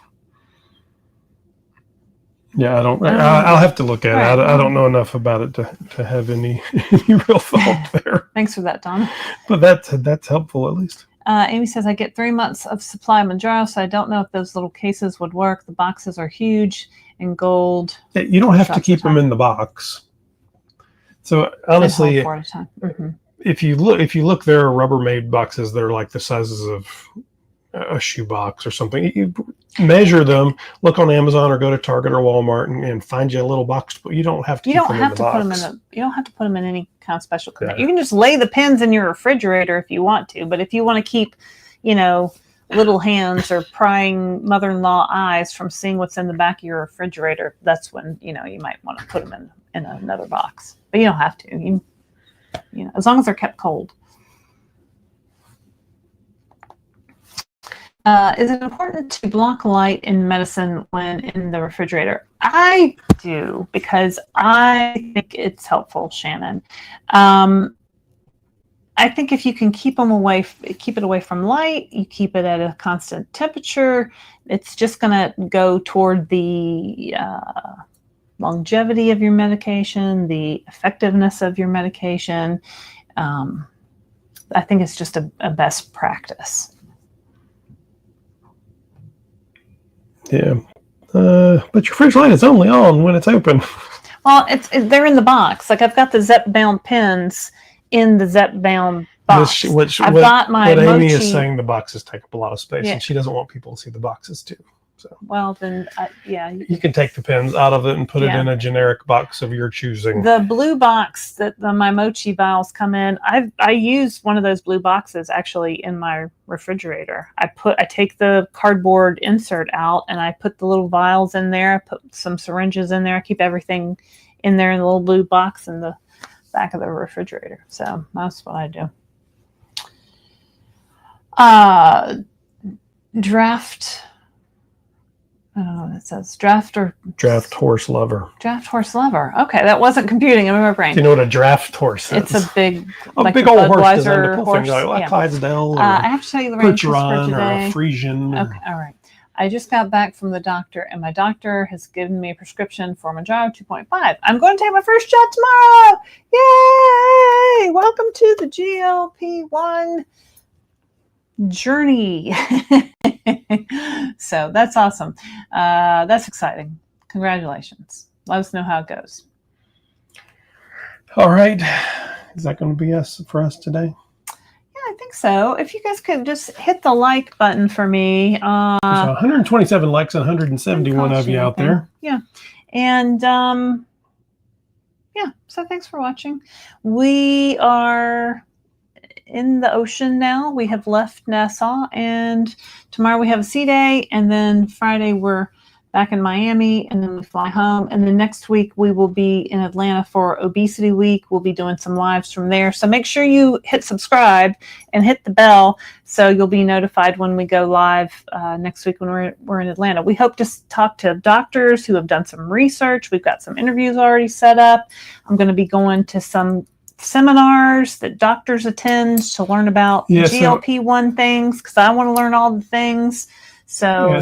Yeah, I don't. I'll have to look at it. I don't know enough about it to have any real thought there. Thanks for that, Donna. But that's helpful at least. Amy says, I get 3 months of supply of Mounjaro, so I don't know if those little cases would work. The boxes are huge and gold. You don't have to keep them in the box. So honestly, if you look, there are Rubbermaid boxes that are like the sizes of a shoebox or something. You measure them, look on Amazon or go to Target or Walmart and find you a little box. But you don't have to. You don't have to put them in any kind of special container. Yeah. You can just lay the pens in your refrigerator if you want to. But if you want to keep, little hands or prying mother-in-law eyes from seeing what's in the back of your refrigerator, that's when you might want to put them in another box. But you don't have to. As long as they're kept cold. Is it important to block light in medicine when in the refrigerator? I do, because I think it's helpful, Shannon. I think if you can keep it away from light, you keep it at a constant temperature, it's just going to go toward the longevity of your medication, the effectiveness of your medication. I think it's just a best practice. Yeah, but your fridge light is only on when it's open. Well, they're in the box. Like I've got the Zepbound pens in the Zepbound box. Got my Amy Mochi. Is saying the boxes take up a lot of space, and she doesn't want people to see the boxes too. So well, then you can take the pens out of it and put it in a generic box of your choosing. The blue box that my Mochi vials come in, I use one of those blue boxes actually in my refrigerator. I take the cardboard insert out and I put the little vials in there. I put some syringes in there. I keep everything in there in the little blue box in the back of the refrigerator. So that's what I do. Draft. I don't know what it says. Draft horse lover. Draft horse lover. Okay, that wasn't computing in my brain. Do you know what a draft horse is? It's a big, big old horse designed to pull things like Clydesdale or I have to tell you, Laraine, Percheron or a Frisian. Okay, all right. I just got back from the doctor, and my doctor has given me a prescription for Mounjaro 2.5. I'm going to take my first shot tomorrow. Yay! Welcome to the GLP-1 journey. So that's awesome. That's exciting. Congratulations. Let us know how it goes. All right. Is that going to be for us today? Yeah, I think so. If you guys could just hit the like button for me. There's 127 likes and 171 of you out there. Yeah. And so thanks for watching. We are in the ocean now. We have left Nassau, and tomorrow we have a sea day, and then Friday we're back in Miami, and then we fly home, and then next week we will be in Atlanta for Obesity Week. We'll be doing some lives from there, so make sure you hit subscribe and hit the bell so you'll be notified when we go live next week when we're in Atlanta. We hope to talk to doctors who have done some research. We've got some interviews already set up. I'm going to be going to some seminars that doctors attend to learn about GLP-1 things, because I want to learn all the things. So,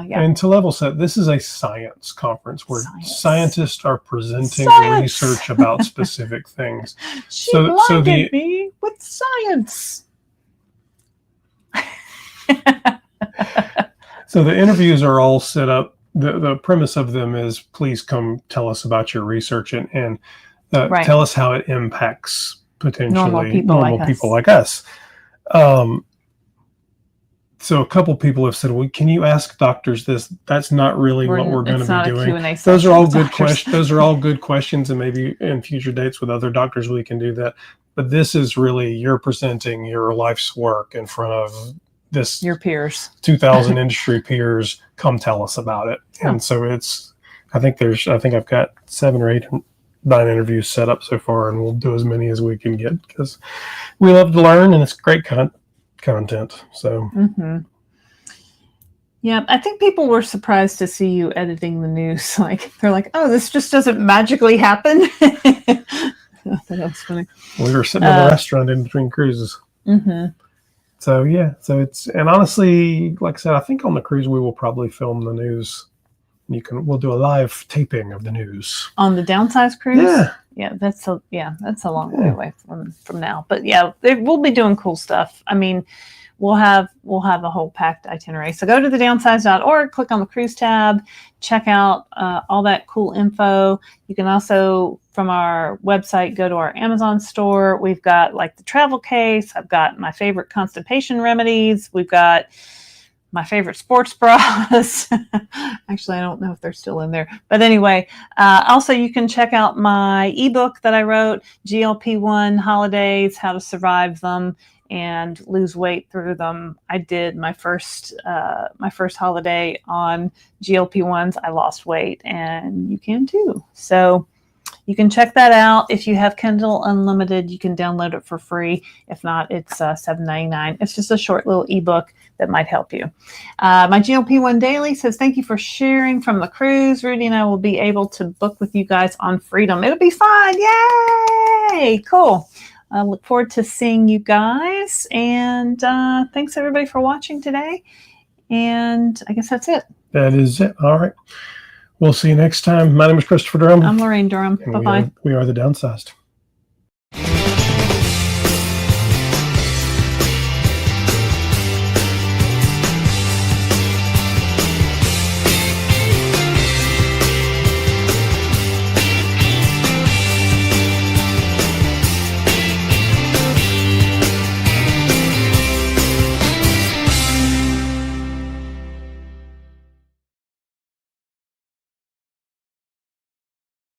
yeah. And to level set, this is a science conference where scientists are presenting research about specific things. She blinded me with science. So the interviews are all set up. The premise of them is, please come tell us about your research and tell us how it impacts potentially normal people like us. So a couple people have said, well, can you ask doctors this? That's not really what we're going to be doing. Those are all good questions. Those are all good questions. And maybe in future dates with other doctors, we can do that. But this is really, you're presenting your life's work in front of your peers, 2,000 industry peers. Come tell us about it. Oh. And so I think I've got 7 or 8, 9 interviews set up so far, and we'll do as many as we can get because we love to learn and it's great content. So yeah, I think people were surprised to see you editing the news. Like, they're like, oh, this just doesn't magically happen. I thought that was funny. We were sitting in a restaurant in between cruises. So yeah, and honestly, like I said, I think on the cruise we will probably film the news. We'll do a live taping of the news on the Downsized cruise. Yeah, that's a long way away from now. But yeah, we'll be doing cool stuff. I mean, we'll have a whole packed itinerary. So go to thedownsized.org, click on the cruise tab, check out all that cool info. You can also, from our website, go to our Amazon store. We've got like the travel case. I've got my favorite constipation remedies. We've got my favorite sports bras. Actually, I don't know if they're still in there. But anyway, also you can check out my ebook that I wrote, GLP-1 Holidays, How to Survive Them and Lose Weight Through Them. I did my first holiday on GLP-1s. I lost weight, and you can too. So you can check that out. If you have Kindle Unlimited, you can download it for free. If not, it's $7.99. It's just a short little ebook that might help you. My GLP-1 Daily says, thank you for sharing from the cruise. Rudy and I will be able to book with you guys on Freedom. It'll be fun. Yay! Cool. I look forward to seeing you guys. And thanks everybody for watching today. And I guess that's it. That is it. All right. We'll see you next time. My name is Christopher Durham. I'm Laraine Durham. Bye-bye. We are the Downsized.